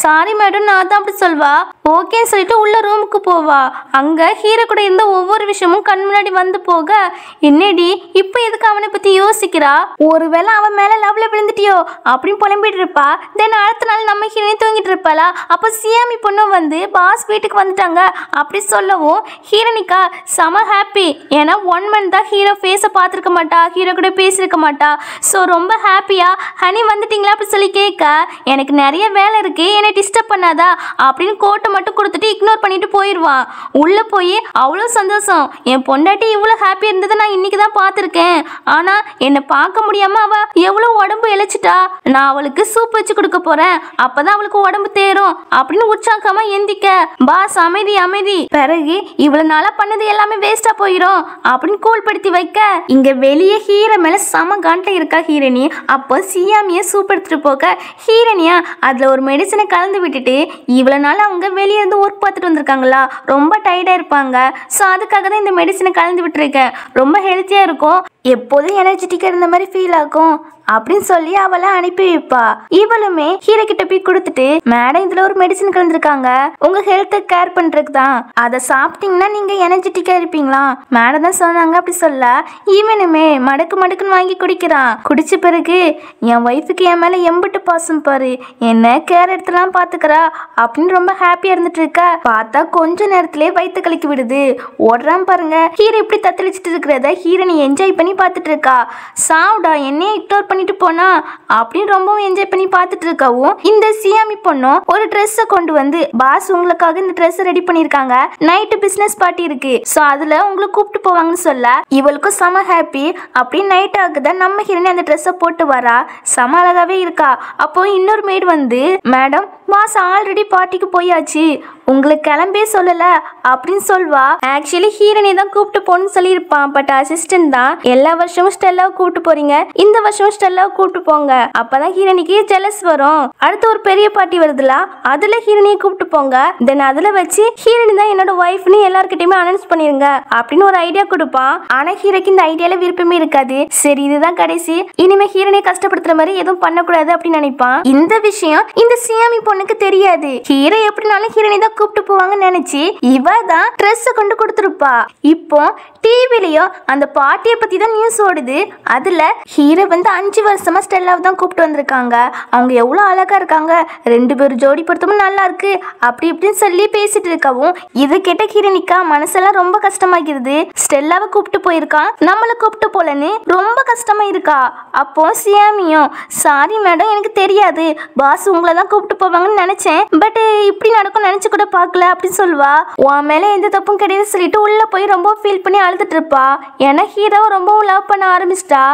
சாரி மேடம், நான் தான் அப்படி சொல்வா. ஓகேன்னு சொல்லிட்டு உள்ள ரூமுக்கு போவா. அங்க ஹீரோ கூட இருந்த ஒவ்வொரு விஷயமும் கண் முன்னாடி வந்து போக, என்னடி இப்ப எதுக்கு அவனை பத்தி யோசிக்கிறா, ஒருவேளை அவன் மேல லவ்ல விழுந்துட்டியோ அப்படின்னு புலம்பிட்டு இருப்பா. தென் அடுத்த நாள் நம்ம ஹீரோனி தூங்கிட்டு இருப்பாளா. அப்ப சியாமி பொண்ணு பாஸ் வீட்டுக்கு வந்துட்டாங்க அப்படி சொல்லவும் ஹீரோனிக்கா செம ஹாப்பி. ஏன்னா 1 மந்த் தான் ஹீரோ ஃபேஸை பார்த்துருக்க மாட்டா, ஹீரோ கூட பேசியிருக்க மாட்டா. ஸோ ரொம்ப ஹாப்பியா, ஹனி வந்துட்டீங்களா அப்படி சொல்லி கேட்க, எனக்கு நிறைய வேலை இருக்கு, என்னை டிஸ்டர்ப் பண்ணாதா அப்படின்னு கோட்டை மட்டும் கொடுத்துட்டு இக்னோர் பண்ணிட்டு போயிடுவான். உள்ள போய் அவ்வளோ சந்தோஷம், என் பொண்டாட்டி இவ்வளோ ஹாப்பி இருந்ததை நான் இன்னைக்கு தான் பார்த்துருக்கேன். ஆனா என்னை பார்க்க முடியாம அவ எவ்வளோ உடம்பு இழைச்சிட்டா, நான் அவளுக்கு சூப் வச்சு கொடுக்க போறேன், அப்பதான் அவளுக்கு உடம்பு தேரும் அப்படின்னு உற்சாகமா எந்திக்க, பாஸ் அமைதி அமைதி, பிறகு இவ்வளவு நாளா பண்ணது எல்லாமே வேஸ்டா போயிடும் அப்படின்னு கூல் படுத்தி வைக்க, இங்க வெளியே ஹீரோ மேல சம காண்ட்ல இருக்கா ஹீரோனி. அப்போ சியாமிய சூப் எடுத்துட்டு போக, ஹீரோனியா அதுல ஒரு மெடிசனை கலந்து விட்டுட்டு, இவ்வளவு நாள் அவங்க வெளியே இருந்து ஒர்க் பார்த்துட்டு வந்திருக்காங்களா, ரொம்ப டயர்டா இருப்பாங்க, ஸோ அதுக்காக தான் இந்த மெடிசனை கலந்து விட்டுருக்கேன், ரொம்ப ஹெல்த்தியா இருக்கும், எப்போதும் எனர்ஜெட்டிக்கா இருந்த மாதிரி ஃபீல் ஆகும் அப்படின்னு சொல்லி அவளை அனுப்பி வைப்பா. இவளுமே ஹீரோ கிட்ட போய் கொடுத்துட்டு, மேடம் இதுல ஒரு மெடிசன் கலந்துருக்காங்க, உங்க ஹெல்த்தை கேர் பண்றதுக்கு தான், அதை சாப்பிட்டீங்கன்னா நீங்க எனர்ஜெட்டிக்கா இருப்பீங்களா, மேடம் தான் சொன்னாங்க அப்படி சொல்ல, இவனுமே மடக்கு மடக்குன்னு வாங்கி குடிக்கிறான். குடிச்ச பிறகு, என் ஒய்ஃபுக்கு என் மேல எம்பிட்டு பாசம் பாரு, என்ன கேர் எடுத்துலாம் பாத்துக்கிறா அப்படின்னு ரொம்ப ஹாப்பியா இருந்துட்டு இருக்க. பார்த்தா கொஞ்ச நேரத்திலே வயிற்று கலக்கி விடுது. ஓடுறான் பாருங்க. ஹீரோ இப்படி தத்தளிச்சுட்டு இருக்கிறத ஹீரோனி என்ஜாய் பண்ணி பார்த்துட்டு இருக்கா. சாவுடா என்னையே இக்னோர் பண்ணிட்டு போனா அப்படின்னு ரொம்பவும் என்ஜாய் பண்ணி பார்த்துட்டு இருக்கவும், இந்த சியாமி பொண்ணும் ஒரு ட்ரெஸ்ஸை கொண்டு வந்து, பாஸ் உங்களுக்காக இந்த ட்ரெஸ் ரெடி பண்ணிருக்காங்க, நைட்டு பிசினஸ் பார்ட்டி இருக்கு, ஸோ அதுல உங்களை கூப்பிட்டு போவாங்கன்னு சொல்ல, இவளுக்கும் செம ஹாப்பி. அப்படி நைட் ஆகுதான் நம்ம ஹீரோனி அந்த ட்ரெஸ்ஸை போட்டு வரா. செம அழகாவே இருக்கா. அப்போ இன்னொரு மேட் மேடம் பாஸ் ஆல்ரெடி பார்ட்டிக்கு போயாச்சு, உங்களுக்கு கிளம்பே சொல்லல அப்படின்னு சொல்வா. ஆக்சுவலி ஹீரோனி தான் கூப்பிட்டு போன்னு சொல்லியிருப்பான். பட் அசிஸ்டன்ட் தான், எல்லா வருஷமும் ஸ்டெல்லாவை கூப்பிட்டு போறீங்க, இந்த வருஷமும் ஸ்டெல்லாவை கூப்பிட்டு போங்க, அப்பதான் ஹீரோனிக்கு ஜெலஸ் வரும், அடுத்து ஒரு பெரிய பார்ட்டி வருதுல அதுல ஹீரோனியை கூப்பிட்டு போங்க, தென் அதுல வச்சு ஹீரோனி தான் என்னோட ஒய்ஃப்னு எல்லார்கிட்டயுமே அனௌன்ஸ் பண்ணிருங்க அப்படின்னு ஒரு ஐடியா கொடுப்பான். ஆனா ஹீரோக்கு இந்த ஐடியால விருப்பமே இருக்காது. சரி இதுதான் கடைசி, இனிமே ஹீரோனியை கஷ்டப்படுத்துற மாதிரி எதுவும் பண்ணக்கூடாது அப்படின்னு நினைப்பான். இந்த விஷயம் இந்த சியாமி பொண்ணுக்கு தெரியாது. ஹீரோ எப்படினாலும் ஹீரோனி தான் கூப்பிட்டு போவாங்கன்னு நினைச்சு இவ தான் ட்ரெஸ் கொண்டு கொடுத்துருப்பா. இப்போ டிவிலையும் அந்த பாட்டியை பத்தி தான் நியூஸ் ஓடுது. அதுல ஹீரோ வந்து 5 வருஷமா ஸ்டெல்லாவை தான் கூப்பிட்டு வந்திருக்காங்க. அவங்க எவ்வளவு அழகா இருக்காங்க, 2 பேரும் ஜோடி பொருத்தமும் நல்லா இருக்கு அப்படி இப்படின்னு சொல்லி பேசிட்டு இருக்கவும் இது கேட்ட ஹீரோனிக்கா மனசெல்லாம் ரொம்ப கஷ்டமாகிறது. ஸ்டெல்லாவை கூப்பிட்டு போயிருக்கான், நம்மளை கூப்பிட்டு போலன்னு ரொம்ப கஷ்டமா இருக்கா. அப்போ சியாமியும் சாரி மேடம் எனக்கு தெரியாது, பாஸ் உங்களை தான் கூப்பிட்டு போவாங்கன்னு நினைச்சேன், பட் இப்படி நடக்கும் நினைச்சு கூட பார்க்கல அப்படின்னு சொல்லுவா. உன் மேல எந்த தப்பும் கிடையாது சொல்லிட்டு உள்ள போய் ரொம்ப ஃபீல் பண்ணி அழுதுட்டு இருப்பா. ஏன்னா ஹீரோவை ரொம்பவும் லவ் பண்ண ஆரம்பிச்சிட்டா.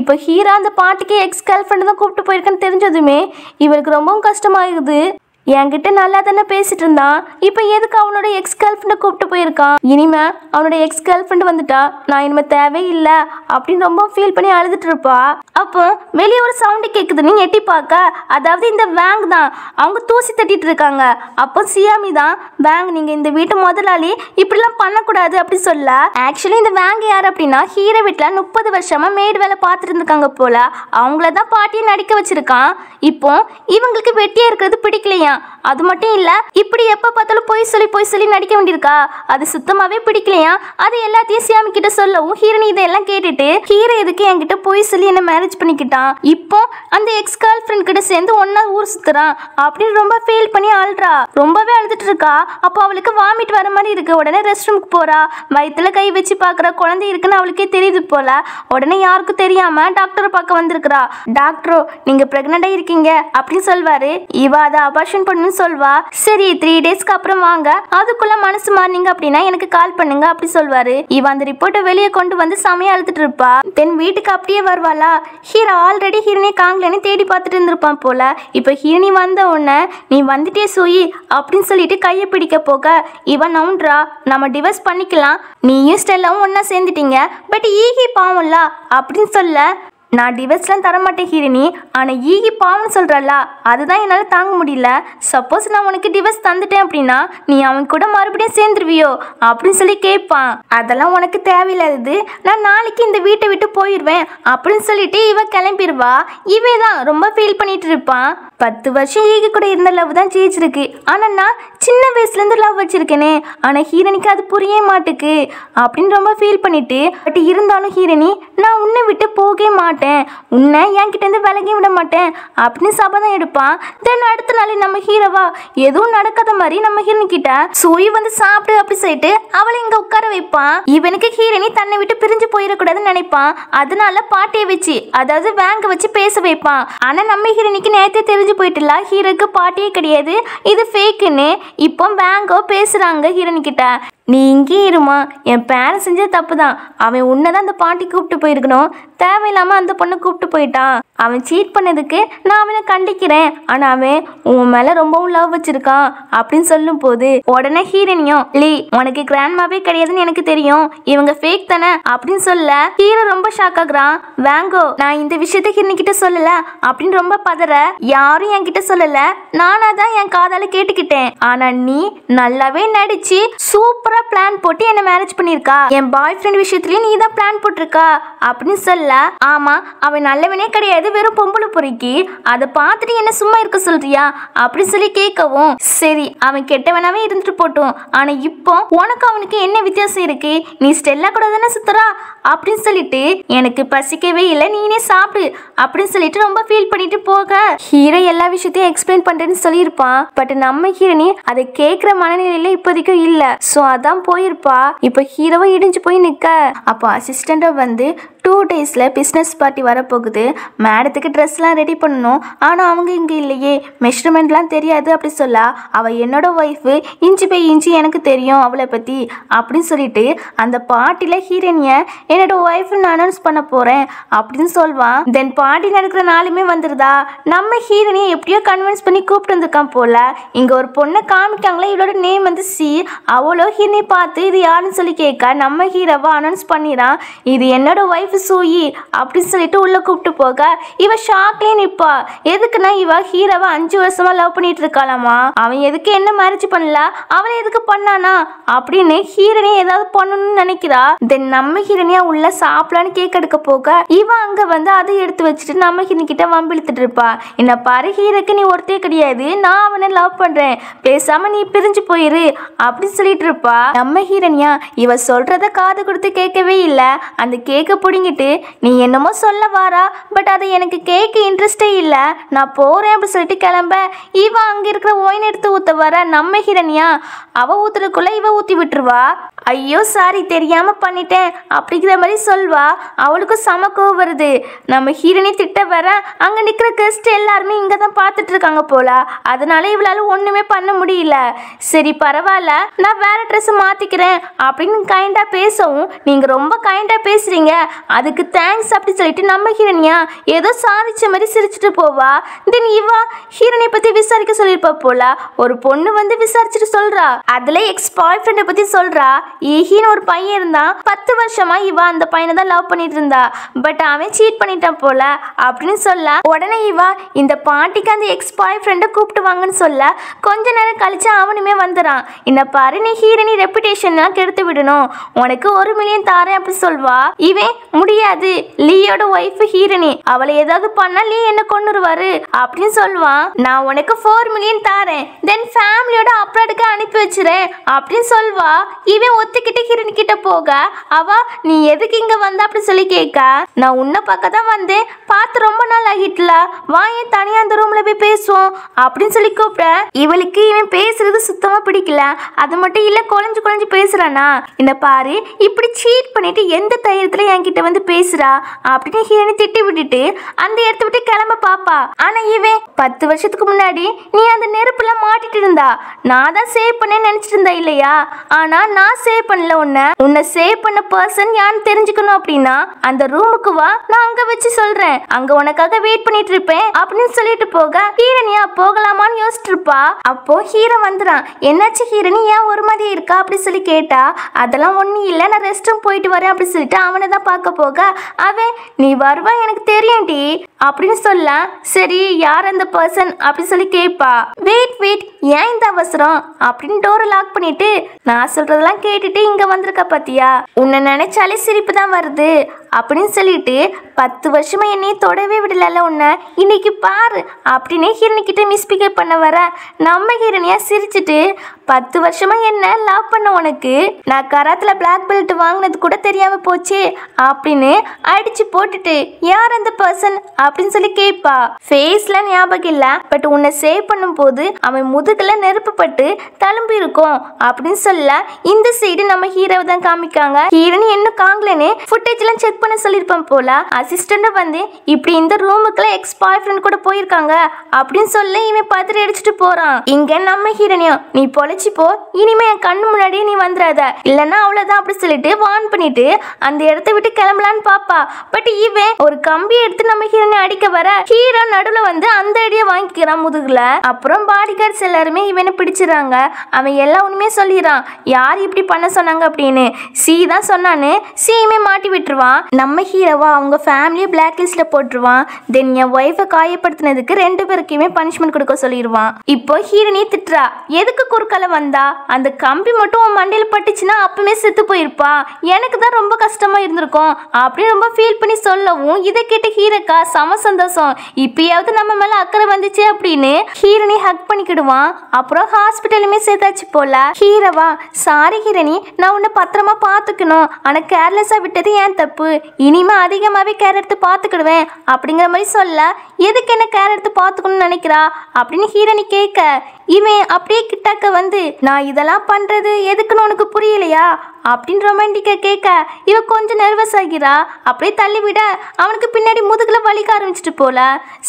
இப்போ ஹீரோ அந்த பாட்டிக்கு எக்ஸ் கேர்ள் ஃப்ரெண்ட் தான் கூப்பிட்டு போயிருக்கேன்னு தெரிஞ்சதுமே இவருக்கு ரொம்பவும் கஷ்டமாகுது. என்கிட்ட நல்லா தானே பேசிட்டு இருந்தான், இப்போ எதுக்கு அவனோட எக்ஸ் கேர்ள் ஃப்ரெண்டை கூப்பிட்டு போயிருக்கான், இனிமே அவனோட எக்ஸ் கேர்ள் ஃப்ரெண்டு வந்துட்டா நான் இனிமே தேவையில்லை அப்படின்னு ரொம்ப ஃபீல் பண்ணி அழுதுட்டு இருப்பா. அப்போ வெளியே ஒரு சவுண்டு கேட்குதுன்னு எட்டி பார்க்க அதாவது இந்த வேங் தான், அவங்க தூசி தட்டிட்டு இருக்காங்க. அப்போ சியாமி தான் வேங் நீங்க இந்த வீட்டு முதலாளி இப்படிலாம் பண்ணக்கூடாது அப்படி சொல்ல. ஆக்சுவலி இந்த வேங் யார் அப்படின்னா ஹீரோ வீட்டில் 30 வருஷமா மேடு வேலை பார்த்துட்டு இருந்திருக்காங்க போல. அவங்கள தான் பாட்டியை நடிக்க வச்சிருக்கான். இப்போ இவங்களுக்கு வெட்டியா இருக்கிறது பிடிக்கலையா, அது மட்டும் இல்ல இப்படி எப்ப பார்த்தாலும் போய் சொல்லி நடிக்க வேண்டியிருக்கா, அது சுத்தமாவே பிடிக்கலையா. அது எல்லாத்தையும் சியாமி கிட்ட சொல்லவும் ஹீரோனி இதெல்லாம் கேட்டுட்டு ஹீரோ எதுக்கு என்கிட்ட போய் சொல்லி என்ன மேரேஜ் பண்ணிக்கிட்டான், இப்போ அந்த எக்ஸ் கேர்ள் ஃப்ரெண்ட் கிட்ட சேர்ந்து ஒன்னா ஊர் சுத்துறான் அப்படின்னு ரொம்ப ஃபீல் பண்ணி அழுறா. ரொம்பவே அழுதுட்டு இருக்கா. அப்போ அவளுக்கு வாமிட் வர மாதிரி இருக்கு. உடனே ரெஸ்ட் ரூமுக்கு போறா. வயிற்றுல கை வச்சு பாக்குற குழந்தை இருக்குன்னு அவளுக்கே தெரியுது போல. உடனே யாருக்கும் தெரியாம டாக்டரை பார்க்க வந்திருக்கிறா. டாக்டரோ நீங்க பிரெக்னண்டா இருக்கீங்க அப்படின்னு சொல்வாரு. இவ அதை அபார்ஷன் பண்ணு சொல்வா. சரி 3 டேஸ்க்கு அப்புறம் வாங்க, அதுக்குள்ள மனசு மாறினீங்க அப்படின்னா எனக்கு கால் பண்ணுங்க அப்படி சொல்வாரு. இவ அந்த ரிப்போர்ட்டை வெளியே கொண்டு வந்து சமையா அழுத்துட்டு இருப்பா. தென் வீட்டுக்கு அப்படியே வருவாளா. ஹீரோ ஆல்ரெடி ஹீரோனி காங்கலன்னு தேடி பார்த்துட்டு இருந்திருப்பான் போல. இப்போ ஹீரோனி வந்த உடனே நீ வந்துட்டே சூயி அப்படின்னு சொல்லிட்டு கையை பிடிக்க போக இவன் நவுன்றா. நம்ம டிவோர்ஸ் பண்ணிக்கலாம், நீயும் ஸ்டெல்லாவும் ஒன்னா சேர்ந்துட்டீங்க, பட் ஈகி பாவம்ல அப்படின்னு சொல்ல. நான் டிவோர்ஸ்லாம் தரமாட்டேன் ஹீரோனி, ஆனால் ஈகி பாவம்னு சொல்கிறல்ல அதுதான் என்னால் தாங்க முடியல. சப்போஸ் நான் உனக்கு டிவோர்ஸ் தந்துட்டேன் அப்படின்னா நீ அவன் கூட மறுபடியும் சேர்ந்துருவியோ அப்படின்னு சொல்லி கேட்பான். அதெல்லாம் உனக்கு தேவையில்லாதது, நான் நாளைக்கு இந்த வீட்டை விட்டு போயிடுவேன் அப்படின்னு சொல்லிட்டு இவ கிளம்பிடுவா. இவே தான் ரொம்ப ஃபீல் பண்ணிட்டு இருப்பான். 10 வருஷம் ஈகி கூட இருந்த லவ் தான் ஜெயிச்சிருக்கு, ஆனால் நான் சின்ன வயசுலேருந்து லவ் வச்சிருக்கேனே, ஆனால் ஹீரோனிக்கு அது புரிய மாட்டுக்கு அப்படின்னு ரொம்ப ஃபீல் பண்ணிட்டு பட் இருந்தாலும் ஹீரோனி நான் உன்னை விட்டு போகவே மாட்டேன், உன்னை என்கிட்ட இருந்து விலகி விட மாட்டேன் அப்படின்னு சபதம் எடுப்பான். தென் அடுத்த நாள் நம்ம ஹீரோவா எதுவும் நடக்காத மாதிரி நம்ம ஹீரோனி கிட்ட சூயி வந்து சாப்பிடு அப்படி சொல்லிட்டு அவளை இங்க உட்கார வைப்பான். இவனுக்கு ஹீரோனி தன்னை விட்டு பிரிஞ்சு போயிடக்கூடாதுன்னு நினைப்பான். அதனால பாட்டியை வச்சு அதாவது வேங்க வச்சு பேச வைப்பான். ஆனா நம்ம ஹீரோனிக்கு நேரத்தை தெரிஞ்சு போயிட்டுல ஹீரோக்கு பாட்டியே கிடையாது, இது ஃபேக்குன்னு. இப்போ வேங்கோ பேசுறாங்க ஹீரோனி கிட்ட. நீ இங்கே இருமா, என் பேரன் செஞ்ச தப்பு தான், அவன் உன்னதான் அந்த பாட்டி கூப்பிட்டு போயிருக்கணும், தேவையில்லாம அந்த பொண்ணை கூப்பிட்டு போயிட்டான். அவன் சீட் பண்ணதுக்கு நான் அவனை கண்டிக்கிறேன், ஆனா அவன் உன் மேல ரொம்பவும் லவ் வச்சிருக்கான் அப்படின்னு சொல்லும் போது உடனே ஹீரோனியும் லீ உனக்கு கிராண்ட்மாவே கிடையாதுன்னு எனக்கு தெரியும், இவங்க ஃபேக் தானே அப்படின்னு சொல்ல ஹீரோ ரொம்ப ஷாக் ஆகுறான். வேங்கோ நான் இந்த விஷயத்த ஹீரோனி கிட்ட சொல்லல அப்படின்னு ரொம்ப பதற. யாரும் என்கிட்ட சொல்லல, நானா தான் என் காதால கேட்டுக்கிட்டேன், ஆனா நீ நல்லாவே நடிச்சு சூப்பரா பிளான் போட்டு என்ன மேரேஜ் பண்ணிருக்கா, என் பாய் ஃப்ரெண்ட் விஷயத்துலயே நீ தான் பிளான் போட்டிருக்கா அப்படின்னு சொல்ல. ஆமா அவன் நல்லவனே கிடையாது, வெறும் பொம்பளை பொறுக்கி, அதை பார்த்துட்டு என்ன சும்மா இருக்க சொல்றியா அப்படி சொல்லி கேட்கவும் சரி அவன் கெட்டவனாவே இருந்துட்டு போட்டோம், ஆனா இப்போ உனக்கு அவனுக்கு என்ன வித்தியாசம் இருக்கு, நீ ஸ்டெல்லா கூட தானே சுத்துறா அப்படின்னு சொல்லிட்டு எனக்கு பசிக்கவே இல்லை நீனே சாப்பிடு அப்படின்னு சொல்லிட்டு ரொம்ப ஃபீல் பண்ணிட்டு போக ஹீரோ எல்லா விஷயத்தையும் எக்ஸ்பிளைன் பண்றேன்னு சொல்லியிருப்பான். பட் நம்ம ஹீரோனி அதை கேட்கிற மனநிலையில இப்போதைக்கும் இல்ல. சோ அதான் போயிருப்பா. இப்போ ஹீரோவை இடிஞ்சு போய் நிக்க அப்போ அசிஸ்டண்டா வந்து 2 டேஸ்ல பிஸ்னஸ் பார்ட்டி வரப்போகுது, மேடத்துக்கு ட்ரெஸ்லாம் ரெடி பண்ணணும், ஆனால் அவங்க இங்கே இல்லையே, மெஷர்மெண்ட்லாம் தெரியாது அப்படி சொல்ல. அவள் என்னோட ஒய்ஃபு, இன்ச்சு பை இன்ச்சு எனக்கு தெரியும் அவளை பற்றி அப்படின்னு சொல்லிட்டு அந்த பார்ட்டியில் ஹீரோனியை என்னோட ஒய்ஃபு நான் அனௌன்ஸ் பண்ண போகிறேன் அப்படின்னு சொல்வான். தென் பார்ட்டி நடக்கிற நாளுமே வந்துருதா. நம்ம ஹீரோனியை எப்படியோ கன்வின்ஸ் பண்ணி கூப்பிட்டு வந்திருக்கான் போல. இங்கே ஒரு பொண்ணை காமிக்காங்களே, இவளோட நேம் வந்து சி. அவளோ ஹீரோனை பார்த்து இது யாருன்னு சொல்லி கேட்க நம்ம ஹீரோவை அனௌன்ஸ் பண்ணிடான், இது என்னோட ஒய்ஃப் ஒய்ஃப் சூயி அப்படின்னு சொல்லிட்டு உள்ள கூப்பிட்டு போக இவ ஷாக்லேயே நிற்பா. எதுக்குன்னா இவ ஹீரோவை 5 வருஷமா லவ் பண்ணிட்டு இருக்காளாமா. அவன் எதுக்கு என்ன மேரேஜ் பண்ணல, அவளை எதுக்கு பண்ணானா அப்படின்னு ஹீரோனே ஏதாவது பண்ணணும்னு நினைக்கிறா. தென் நம்ம ஹீரோனியா உள்ள சாப்பிடலான்னு கேக் எடுக்க போக இவ அங்க வந்து அதை எடுத்து வச்சுட்டு நம்ம ஹீரோன் கிட்ட வம்பிழுத்துட்டு இருப்பா. என்ன பாரு ஹீரோக்கு நீ ஒருத்தே கிடையாது, நான் அவனை லவ் பண்றேன், பேசாம நீ பிரிஞ்சு போயிரு அப்படின்னு சொல்லிட்டு இருப்பா. நம்ம ஹீரோனியா இவ சொல்றத காது கொடுத்து கேட்கவே இல்லை. அந்த கேக்கை பிடிங்கிட்டு நீ என்னமோ சொல்ல வாரா, பட் அதை எனக்கு கேட்க இன்ட்ரெஸ்டே இல்லை, நான் போறேன் அப்படி சொல்லிட்டு கிளம்ப இவ அங்க இருக்கிற ஒயின் எடுத்து ஊத்த வர நம்ம ஹீரோனியா அவ ஊத்துறதுக்குள்ள இவ ஊத்தி விட்டுருவா. ஐயோ சாரி தெரியாம பண்ணிட்டேன் அப்படிங்கிற மாதிரி சொல்வா. அவளுக்கும் செம கோவம் வருது. நம்ம ஹீரோனி திட்ட வர அங்க நிக்கிற கெஸ்ட் எல்லாருமே இங்க தான் பார்த்துட்டு இருக்காங்க போல, அதனால இவளால ஒண்ணுமே பண்ண முடியல. சரி பரவாயில்ல, நான் வேற ட்ரெஸ் மாத்திக்கிறேன் அப்படின்னு கைண்டா பேசவும் நீங்க ரொம்ப கைண்டா பேசுறீங்க, அதுக்கு தேங்க்ஸ் அப்படி சொல்லிட்டு நம்ம ஹீரோனியா ஏதோ சாதிச்ச மாதிரி சிரிச்சுட்டு போவா. தென் இவா ஹீரோனை பத்தி விசாரிக்க சொல்லியிருப்பா போல. ஒரு பொண்ணு வந்து விசாரிச்சுட்டு சொல்றா, அதுல எக்ஸ் பாய் ஃப்ரெண்டை பத்தி சொல்றா. ஈஹின்னு ஒரு பையன் இருந்தான், 10 வருஷமா இவா அந்த பையனை தான் லவ் பண்ணிட்டு இருந்தா, பட் அவன் சீட் பண்ணிட்டான் போல அப்படின்னு சொல்ல உடனே இவா இந்த பாட்டிக்கு அந்த எக்ஸ் பாய் ஃப்ரெண்டை கூப்பிட்டு வாங்கன்னு சொல்ல கொஞ்ச நேரம் கழிச்சு அவனுமே வந்துறான். என்ன பாரு நீ ஹீரோனி ரெப்புடேஷன்லாம் கெடுத்து விடணும், உனக்கு 1 மில்லியன் தாரேன் அப்படி சொல்வா. இவன் முடியாது, லீயோட ஒய்ஃப் ஹீரோனி, அவளை ஏதாவது பண்ணா லீ என்ன கொன்னுருவாரு அப்படின்னு சொல்லுவான். நான் உனக்கு 4 மில்லியன் தாரேன், தென் ஃபேமிலியோட அப்ராடுக்கு அனுப்பி வச்சிரேன் அப்படின்னு சொல்வா. இவன் ஒத்துக்கிட்டு ஹீரோனி கிட்ட போக அவ நீ எதுக்கு இங்க வந்த அப்படி சொல்லி கேட்க, நான் உன்னை பார்க்க தான் வந்தேன், பார்த்து ரொம்ப நாள் ஆகிட்டுல, வா ஏன் தனியா அந்த ரூம்ல போய் பேசுவோம் அப்படின்னு சொல்லி கூப்பிட இவளுக்கு இவன் பேசுறது சுத்தமா பிடிக்கல. அது மட்டும் இல்ல குழஞ்சு குழஞ்சு பேசுறானா. இந்த பாரு இப்படி சீட் பண்ணிட்டு எந்த தைரியத்துல என்கிட்ட வந்து பேசுறா அப்படின்னு ஹீரோனி திட்டி விட்டுட்டு அந்த இடத்த விட்டு கிளம்ப பாப்பா. ஆனா இவன் 10 வருஷத்துக்கு முன்னாடி நீ அந்த நெருப்புல மாட்டிட்டு இருந்தா, நான் தான் சேவ் பண்ணேன்னு நினைச்சிட்டு இருந்தா இல்லையா, ஆனா நான் சேவ் பண்ணல உன்னை சேவ் பண்ண பர்சன் யான்னு தெரிஞ்சுக்கணும் அப்படின்னா அந்த ரூமுக்கு வா, நான் அங்க வச்சு சொல்றேன், அங்க உனக்காக வெயிட் பண்ணிட்டு இருப்பேன் அப்படின்னு சொல்லிட்டு போக ஹீரோனியா போகலாமான்னு யோசிச்சுட்டு இருப்பா. அப்போ ஹீரோ வந்துறான். என்னாச்சு ஹீரோனி ஏன் ஒரு மாதிரி இருக்கா அப்படி சொல்லி கேட்டா, அதெல்லாம் ஒன்றும் இல்லை, நான் ரெஸ்ட் ரூம் போயிட்டு வரேன் அப்படி சொல்லிட்டு அவனை தான் பார்க்க போக அவன் நீ வருவா எனக்கு தெரியும்டி அப்படின்னு சொல்ல சரி யார் அந்த பர்சன் அப்படி சொல்லி கேட்பா. வெயிட் ஏன் இந்த அவசரம் அப்படின்னு டோரை லாக் பண்ணிட்டு நான் சொல்றதெல்லாம் கேட்டுட்டு இங்க வந்திருக்க பாத்தியா, உன்னை நினைச்சாலே சிரிப்பு தான் வருது அப்படின்னு சொல்லிட்டு 10 வருஷமா என்னையே தொடவே விடல உன்னை, இன்னைக்கு பாரு அப்படின்னு ஹீரோனி கிட்ட மிஸ்பிகேட் பண்ண வர நம்ம ஹீரோனியா சிரிச்சுட்டு 10 வருஷமா என்ன லவ் பண்ண உனக்கு நான் கராத்துல பிளாக் பெல்ட் வாங்கினது கூட தெரியாம போச்சு அப்படின்னு அடிச்சு போட்டுட்டு யார் அந்த பர்சன் அப்படின்னு சொல்லி கேட்பா. ஃபேஸ்ல ஞாபகம் இல்ல, பட் உன்னை சேவ் பண்ணும் போது அவன் முதுகுல நெருப்பு பட்டு தழும்பு இருக்கும் அப்படின்னு சொல்ல இந்த சைடு நம்ம ஹீரோவை தான் காமிக்காங்க. ஹீரோனி என்ன காங்கலன்னு ஃபுட்டேஜ் எல்லாம் செக் பண்ண சொல்லிருப்பான் போல. அசிஸ்டன்ட் வந்து இப்படி இந்த ரூமுக்குள்ள எக்ஸ் பாய் ஃப்ரெண்ட் கூட போயிருக்காங்க அப்படின்னு சொல்ல இவன் பத்திரி அடிச்சுட்டு போறான். இங்க நம்ம ஹீரோனியும் நீ பொழைச்சி போ, இனிமே என் கண்ணு முன்னாடியே நீ வந்துடாத, இல்லைன்னா அவ்வளவுதான் அப்படி சொல்லிட்டு வார்ன் பண்ணிட்டு அந்த இடத்த விட்டு கிளம்பலான்னு பாப்பா. பட் இவன் ஒரு கம்பி எடுத்து நம்ம ஹீரோனை அடிக்க வர ஹீரோ நடுவுல வந்து அந்த ஐடியா வாங்கிக்கிறான் முதுகுல. அப்புறம் பாடி கார்ட்ஸ் எல்லாருமே இவனை பிடிச்சிடறாங்க. அவன் எல்லா உண்மையே சொல்லிடுறான், யார் இப்படி பண்ண சொன்னாங்க அப்படின்னு. சி தான் சொன்னான்னு சியுமே மாட்டி விட்டுருவான். நம்ம ஹீரோவா அவங்க ஃபேமிலியை பிளாக் லிஸ்ட்ல போட்டுருவான். தென் என் ஒய்ஃபை காயப்படுத்தினதுக்கு 2 பேருக்குமே பனிஷ்மெண்ட் கொடுக்க சொல்லிடுவான். இப்போ ஹீரோனி திட்டுறா, எதுக்கு குறுக்கால வந்தா, அந்த கம்பி மட்டும் உன் மண்டையில பட்டுச்சுன்னா அப்பவுமே செத்து போயிருப்பா, எனக்கு தான் ரொம்ப கஷ்டமா இருந்திருக்கும் அப்படின்னு ரொம்ப ஃபீல் பண்ணி சொல்லவும் இதை கேட்ட ஹீரோக்கா சம சந்தோஷம், இப்பயாவது நம்ம மேல அக்கறை வந்துச்சு அப்படின்னு ஹீரோனி ஹக் பண்ணிக்கிடுவான். அப்புறம் ஹாஸ்பிட்டலுமே சேர்த்தாச்சு போல. ஹீரோவா சாரி ஹீரோனி, நான் உன்னை பத்திரமா பார்த்துக்கணும், ஆனா கேர்லெஸ்ஸா விட்டது ஏன் தப்பு, இனிமே அதிகமாவே கேர் எடுத்து பார்த்துக்கிடுவேன் அப்படிங்கிற மாதிரி சொல்ல எதுக்கு என்ன கேர் எடுத்து பார்த்துக்கணும்னு நினைக்கிறா அப்படின்னு ஹீரோனி கேட்க இவன் அப்படியே கிட்டாக்க வந்து நான் இதெல்லாம் பண்றது எதுக்குன்னு உனக்கு புரியலையா அப்படின்னு ரொமான்டிக்கா கேட்க இவ கொஞ்சம் நர்வஸ் ஆகிறா. அப்படியே தள்ளி விட அவனுக்கு பின்னாடி முதுகுல வலிக்க ஆரம்பிச்சிட்டு போல.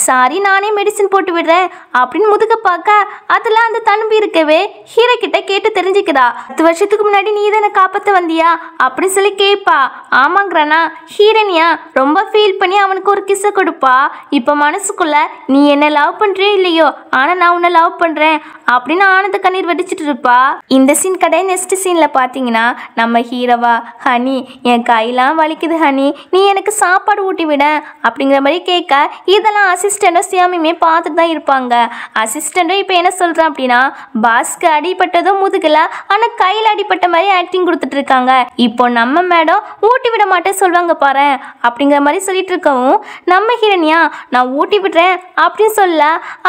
சாரி நானே மெடிசின் போட்டு விடுறேன் அப்படின்னு முதுக பார்க்க அதில் அந்த தம்பி இருக்கவே ஹீரோ கிட்ட கேட்டு தெரிஞ்சுக்கிறா. 10 வருஷத்துக்கு முன்னாடி நீ தானே காப்பாற்ற வந்தியா அப்படின்னு சொல்லி கேட்பா. ஆமாங்கிறானா. ஹீரோனியா ரொம்ப ஃபீல் பண்ணி அவனுக்கு ஒரு கிஸ்ஸை கொடுப்பா. இப்போ மனசுக்குள்ள நீ என்ன லவ் பண்ணுறியோ இல்லையோ ஆனால் நான் உன்னை லவ் பண்ணுறேன் அப்படின்னு ஆனந்த கண்ணீர் வடிச்சிட்டு இருப்பா. இந்த சீன் கடை நெக்ஸ்ட் சீனில் பார்த்தீங்கன்னா நம்ம ஹீரோவா, ஹனி என் கையெல்லாம் வலிக்குது ஹனி, நீ எனக்கு சாப்பாடு ஊட்டி விட அப்படிங்கிற மாதிரி கேட்க இதெல்லாம் அசிஸ்டண்ட்டும் சியாமியுமே பார்த்துட்டு தான் இருப்பாங்க. அசிஸ்டண்ட்டும் இப்போ என்ன சொல்கிறான் அப்படின்னா, பாஸ்க்கு அடிப்பட்டதும் முதுகல ஆனால் கையில் அடிப்பட்ட மாதிரி ஆக்டிங் கொடுத்துட்டு இருக்காங்க. இப்போ நம்ம மேடம் ஊட்டி விட மாட்டேன் சொல்லுவாங்க பாரு அப்படிங்கிற மாதிரி சொல்லிட்டு இருக்கவும் நம்ம ஹீரோனியா நான் ஊட்டி விடுறேன் அப்படின்னு சொல்ல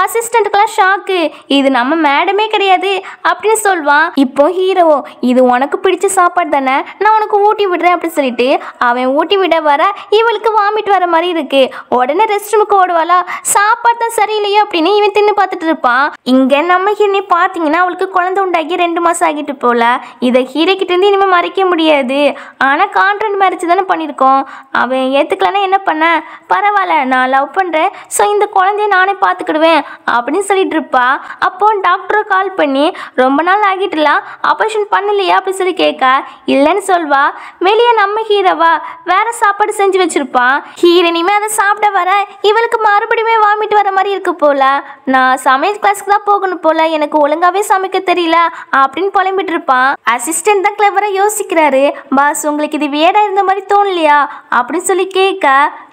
அசிஸ்டண்ட்டுக்கெல்லாம் ஷாக்கு. இது நம்ம மேடமே கிடையாது அப்படின்னு சொல்வான். இப்போ ஹீரோவோ இது உனக்கு பிடிச்ச சாப்பாடு தானே, நான் உனக்கு ஊட்டி விடுறேன் அப்படின்னு சொல்லிட்டு அவன் ஊட்டி விட வர இவளுக்கு வாமிட் வர மாதிரி இருக்கு. உடனே ரெஸ்ட் ரூமுக்கு ஓடுவாளா. சாப்பாடு தான் சரியில்லையோ அப்படின்னு இவன் தின்னு பார்த்துட்டு இருப்பான். இங்க நம்ம ஹீரோனி பார்த்தீங்கன்னா அவளுக்கு குழந்தை உண்டாக்கி 2 மாசம் ஆகிட்டு போல. இதை ஹீரோ கிட்ட இருந்து இனிமேல் மறைக்க முடியாது. ஆனால் கான்ட்ராக்ட் மேரேஜ் தானே பண்ணியிருக்கோம், அவன் ஏற்றுக்கலன்னா என்ன பண்ண, பரவாயில்ல நான் லவ் பண்ணுறேன், ஸோ இந்த குழந்தைய நானே பார்த்துக்கிடுவேன் அப்படின்னு சொல்லிட்டு இருப்பா. அப்போ டாக்டரை கால் பண்ணி ரொம்ப நாள் ஆகிட்டுலாம் ஆப்ரேஷன் பண்ணலையா அப்படின்னு சொல்லி கேட்க இல்லைன்னு சொல்வா. வெளியே நம்ம ஹீரோவா வேற சாப்பாடு செஞ்சு வச்சிருப்பான். ஹீரோனியுமே அதை சாப்பிட வர இவளுக்கு மறுபடியும் வாமிட் வர மாதிரி இருக்கு போல. நான் சமையல் கிளாஸ்க்கு தான் போகணும் போல, எனக்கு ஒழுங்காவே சமைக்க தெரியல அப்படின்னு புலம்பிட்டு இருப்பான். அசிஸ்டன்ட் தான் கிளவரா யோசிக்கிறாரு. பாஸ் உங்களுக்கு இது வேடா இருந்த மாதிரி தோணலையா அப்படின்னு சொல்லி கேட்க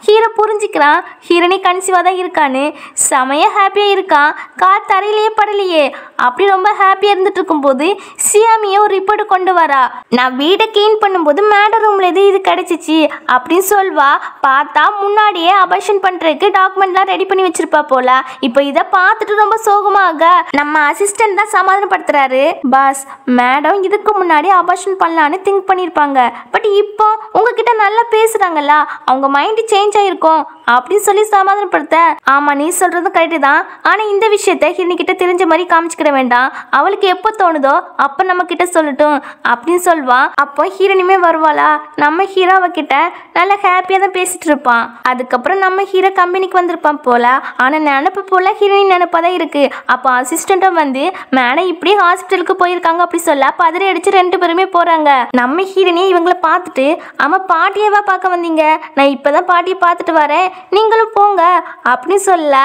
ஹீரோ புரிஞ்சுக்கிறான் ஹீரோனி கன்சீவா தான் இருக்கான்னு. செமைய ஹாப்பியா இருக்கான். கார் தரையிலேயே படலையே அப்படி ரொம்ப ஹாப்பியா இருந்துட்டு இருக்கும்போது சியாமியை ஒரு ரிப்போர்ட் கொண்டு வரா. நான் வீடை கிளீன் பண்ணும்போது மேடம் ரூம்ல இது கிடைச்சிச்சு அப்படின்னு சொல்வா. பார்த்தா முன்னாடியே அபார்ஷன் பண்றதுக்கு டாக்குமெண்ட்லாம் ரெடி பண்ணி வச்சிருப்பா போல. இப்போ இதை பார்த்துட்டு ரொம்ப சோகமாக நம்ம அசிஸ்டன்ட் தான் சமாதானப்படுத்துறாரு. பாஸ் மேடம் இதுக்கு முன்னாடி அபார்ஷன் பண்ணலான்னு திங்க் பண்ணியிருப்பாங்க, பட் இப்போ உங்ககிட்ட நல்லா பேசுறாங்கல்ல, அவங்க மைண்ட் சேஞ்ச் ஆயிருக்கும் அப்படின்னு சொல்லி சமாதானப்படுத்த. ஆமா நீ சொல்றது கரெக்டு தான், ஆனா இந்த விஷயத்த ஹிரணி கிட்ட தெரிஞ்ச மாதிரி காமிச்சுக்கிட வேண்டாம், அவளுக்கு எப்போ தோணுதோ அப்ப நம்ம கிட்ட சொல்லட்டும் அப்படின்னு சொல்வா. அப்போ ஹீரோனியுமே வருவாளா. நம்ம ஹீரோ அவகிட்ட நல்லா ஹாப்பியா தான் பேசிட்டு இருப்பான். அதுக்கப்புறம் நம்ம ஹீரோ கம்பெனிக்கு வந்திருப்பான் போல. ஆனா நினைப்பு போல ஹீரோனி நினைப்பதான் இருக்கு. அப்போ அசிஸ்டண்ட்டும் வந்து மேடம் இப்படி ஹாஸ்பிட்டலுக்கு போயிருக்காங்க அப்படி சொல்ல பதறி அடிச்சு 2 பேருமே போறாங்க. நம்ம ஹீரோனி இவங்களை பார்த்துட்டு ஆமா பாட்டியவா பார்க்க வந்தீங்க, நான் இப்பதான் பாட்டியை பார்த்துட்டு வரேன், நீங்களும் போங்க அப்படின்னு சொல்ல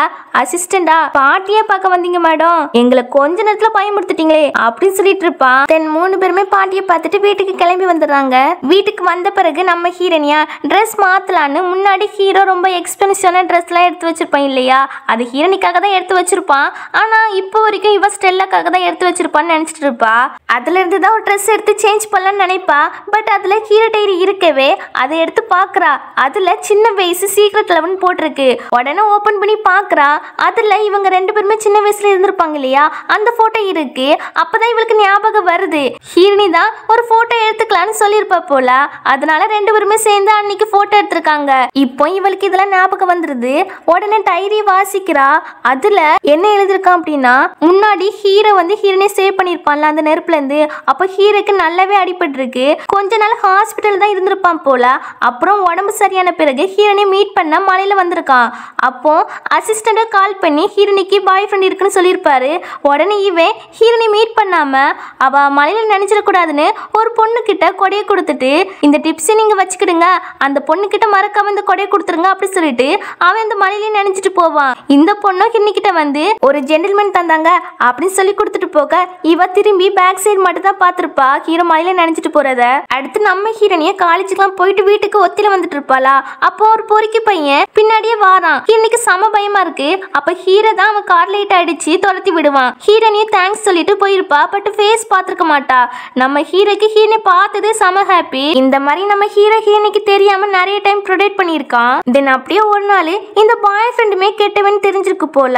அசிஸ்டண்டா பாட்டியை பார்க்க வந்தீங்க மேடம், எங்களை கொஞ்ச நேரத்துல பயமுறுத்திட்டீங்களே அப்படின்னு சொல்லிட்டு இருப்பான். தென் 3 பேருமே பாட்டியை பார்த்துட்டு வீட்டுக்கு கிளம்பி வந்துடுறாங்க. வீட்டுக்கு வந்த பிறகு நம்ம ஹீரோனியா ட்ரெஸ் மாத்தலான்னு முன்னாடி ஹீரோ ரொம்ப எக்ஸ்பென்சிவான ட்ரெஸ் எல்லாம் எடுத்து வச்சிருப்பான் இல்லையா, அது ஹீரோனிக்காக தான் எடுத்து வச்சிருப்பான். ஆனா இப்போ வரைக்கும் இவ ஸ்டெல்லாக்காக தான் எடுத்து வச்சிருப்பான்னு நினைச்சிட்டு இருப்பா. அதுல இருந்து தான் ஒரு ட்ரெஸ் எடுத்து சேஞ்ச் பண்ணலான்னு நினைப்பா. பட் அதுல ஹீரோ டைரி இருக்கவே அதை எடுத்து பாக்குறா. அதுல சின்ன வயசு சீக்ரெட் லெவன் போட்டிருக்கு. உடனே ஓபன் பண்ணி பாக்குறா. அதுல இவங்க 2 பேருமே சின்ன வயசுல இருந்திருப்பாங்க இல்லையா, அந்த போட்டோ இருக்கு. அப்பதான் இவளுக்கு ஞாபகம் வருது ஹீரோனி தான் ஒரு போட்டோ எடுத்துக்கலான்னு சொல்லியிருப்பா போல. அதனால 2 பேருமே சேர்ந்து அன்னைக்கு போட்டோ எடுத்திருக்காங்க. இப்போ இவளுக்கு இதெல்லாம் ஞாபகம் வந்துருது. உடனே டைரி வாசிக்கிறா. அதுல என்ன எழுதிருக்கான் அப்படின்னா, முன்னாடி ஹீரோ வந்து ஹீரோனே சேவ் பண்ணிருப்பான்ல அந்த நெருப்புல இருந்து, அப்போ ஹீரோக்கு நல்லாவே அடிபட்டு இருக்கு. கொஞ்ச நாள் ஹாஸ்பிட்டல் தான் இருந்திருப்பான் போல. அப்புறம் உடம்பு சரியான பிறகு ஹீரோனை மீட் பண்ண மலையில வந்திருக்கான். அப்போ அசிஸ்டண்ட கால் பண்ணி ஹீரோனிக்கு பாய் ஃப்ரெண்ட் இருக்குன்னு சொல்லியிருப்பாரு. உடனே இவன் ஹீரோனை மீட் பண்ணாம அவ மலையில நினைச்சிடக்கூடாதுன்னு ஒரு பொண்ணு கிட்ட கொடையை கொடுத்துட்டு இந்த டிப்ஸ் நீங்க வச்சுக்கிடுங்க, அந்த பொண்ணு கிட்ட மறக்காம இந்த கொடையை கொடுத்துருங்க அப்படி சொல்லிட்டு அவன் இந்த மலையில நினைச்சிட்டு போவான். இந்த பொண்ணு ஹீரோனி கிட்ட வந்து ஒரு ஜென்டில்மேன் தந்தாங்க அப்படின்னு சொல்லி கொடுத்துட்டு போக இவ திரும்பி பேக் சைடு மட்டும் தான் பார்த்திருப்பா ஹீரோ மலையில நினைச்சிட்டு போறத. அடுத்து நம்ம ஹீரோனிய காலேஜுக்குலாம் போயிட்டு வீட்டுக்கு ஒத்தில வந்துட்டு இருப்பாளா. அப்போ ஒரு பொறுக்கி பையன் பின்னாடியே வாரான். ஹீரோனிக்கு சம பயமா இருக்கு. அப்ப ஹீரோ தான் அவன் கார் லைட் அடிச்சு துரத்தி விடுவான். ஹீரோனியும் தேங்க்ஸ் சொல்லிட்டு போயிருப்பா. பட் ஃபேஸ் பார்த்திருக்க மாட்டா. நம்ம ஹீரோக்கு ஹீரோனை பார்த்தது சம ஹாப்பி. இந்த மாதிரி நம்ம ஹீரோ ஹீரோனிக்கு தெரியாம நிறைய டைம் ப்ரொடெக்ட் பண்ணியிருக்கான். தென் அப்படியே ஒரு நாள் இந்த பாய் ஃப்ரெண்டுமே கெட்டவன் தெரிஞ்சிருக்கு போல.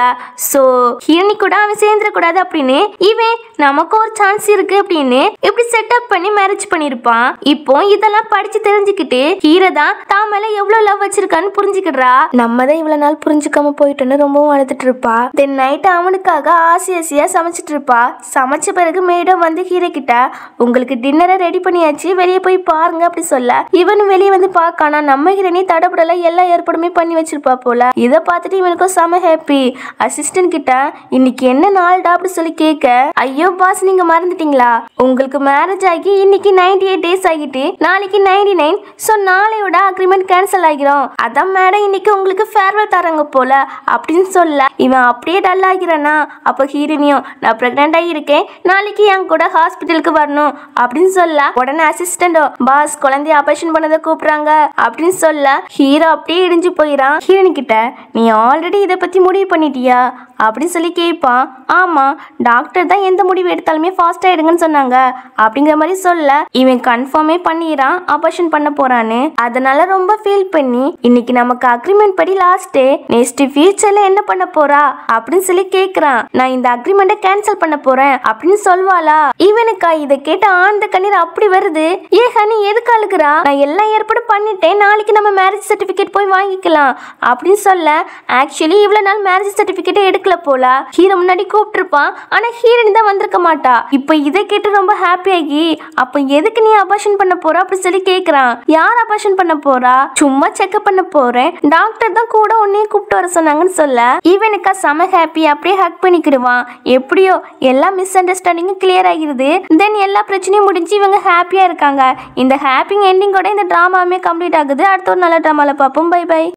சோ ஹீரோனி கூட அவன் சேர்ந்துடக்கூடாது அப்படின்னு இவன் நமக்கு ஒரு சான்ஸ் இருக்கு அப்படின்னு இப்படி செட்டப் பண்ணி மேரேஜ் பண்ணிருப்பான். இப்போ இதெல்லாம் படிச்சு தெரிஞ்சுக்கிட்டு ஹீரோ தான் தான் மேல எவ்வளவு லவ் வச்சிருக்கான்னு புரிஞ்சுக்கிடுறா. நம்ம தான் இவ்வளவு நாள் புரிஞ்சுக்காம போயிட்டோன்னு ரொம்பவும் அழுதுட்டு இருப்பா. தென் நைட் அவனுக்காக ஆசையா சமைச்சிட்டு இருப்பா. சமைச்ச பிறகு மேடம் வந்து ஹீரோ கிட்ட உங்களுக்கு டின்னரை ரெடி பண்ணியாச்சு, வெளியே போய் பாருங்க அப்படி சொல்ல இவனு வெளியே வந்து பார்க்கானா. நம்ம ஹீரோனி தடபடல எல்லா ஏற்பாடுமே பண்ணி பண்ணி வச்சிருப்பா போல. இதை பார்த்துட்டு இவனுக்கும் செம ஹாப்பி. அசிஸ்டன்ட் கிட்ட இன்னைக்கு என்ன நாள்டா அப்படி சொல்லி கேட்க, ஐயோ பாஸ் நீங்க மறந்துட்டீங்களா, உங்களுக்கு மேரேஜ் ஆகி இன்னைக்கு 98 டேஸ் ஆகிட்டு நாளைக்கு 99. ஸோ நாளையோட அக்ரிமெண்ட் கேன்சல் ஆகிரும். அதான் மேடம் இன்னைக்கு உங்களுக்கு ஃபேர்வெல் தராங்க போல அப்படின்னு சொல்ல இவன் அப்படியே டல் ஆகிறானா. அப்போ ஹீரோனியும் நான் பிரெக்னென்ட் ஆகியிருக்கேன், நாளைக்கு என் கூட ஹாஸ்பிட்டலுக்கு வரணும் அப்படின்னு சொல்ல உடனே அசிஸ்டண்டோ பாஸ் குழந்தைய ஆபரேஷன் பண்ணதை கூப்பிடுறாங்க அப்படின்னு சொல்ல ஹீரோ அப்படியே இடிஞ்சு போயிடான். ஹீரோயின் கிட்ட நீ ஆல்ரெடி இதை பத்தி முடிவு பண்ணிட்டியா அப்படின்னு சொல்லி கேட்பான். ஆமா டாக்டர் தான் எந்த முடிவு எடுத்தாலுமே ஃபாஸ்டா எடுங்கன்னு சொன்னாங்க அப்படிங்கிற மாதிரி சொல்ல இவன் கன்ஃபார்மே பண்ணிடுறான் ஆபரேஷன் பண்ண போறான்னு. அதனால ரொம்ப ஃபீல் பண்ணி இன்னைக்கு நமக்கு அக்ரிமெண்ட் படி லாஸ்ட் டே, நெக்ஸ்ட் ஃபியூச்சர்ல என்ன பண்ண போறா அப்படின்னு சொல்லி கேக்குறான். நான் இந்த அக்ரிமெண்ட்டை கேன்சல் பண்ண போறேன் அப்படின்னு சொல்வாளா. இவனுக்கா இதை கேட்ட ஆழ்ந்த கண்ணீர் அப்படி வருது. ஏ ஹனி எதுக்கு அழுகுறா, நான் எல்லா ஏற்பாடும் பண்ணிட்டேன், நாளைக்கு நம்ம மேரேஜ் சர்டிபிகேட் போய் வாங்கிக்கலாம் அப்படின்னு சொல்ல ஆக்சுவலி இவ்வளவு நாள் மேரேஜ் சர்டிபிகேட்டே எடுக்கல போல. ஹீரோ முன்னாடி கூப்பிட்டுருப்பான், ஆனா ஹீரோயின் தான் வந்திருக்க மாட்டா. இப்ப இதை கேட்டு ரொம்ப ஹாப்பி ஆகி அப்ப எதுக்கு நீ அபார்ஷன் பண்ண போற அப்படின்னு சொல்லி கேக்குறான். யார் அபார்ஷன் பண்ண போறா, சும்மா செக்அப் பண்ண போறேன், டாக்டர் தான் கூட உன்னையும் கூப்பிட்டு வர சொன்னாங்கன்னு சொல்ல இவனுக்கா செம ஹாப்பி. அப்படியே ஹக் பண்ணிக்கிடுவான். எப்படியோ எல்லா மிஸ் அண்டர்ஸ்டாண்டிங்கும் கிளியர் ஆகிருது. தென் எல்லா பிரச்சனையும் முடிஞ்சு இவங்க ஹாப்பியா இருக்காங்க. இந்த ஹாப்பி எண்டிங்கோட இந்த டிராமாவுமே கம்ப்ளீட் ஆகுது. அடுத்த ஒரு நல்ல டிராமால பார்ப்போம். Bye by.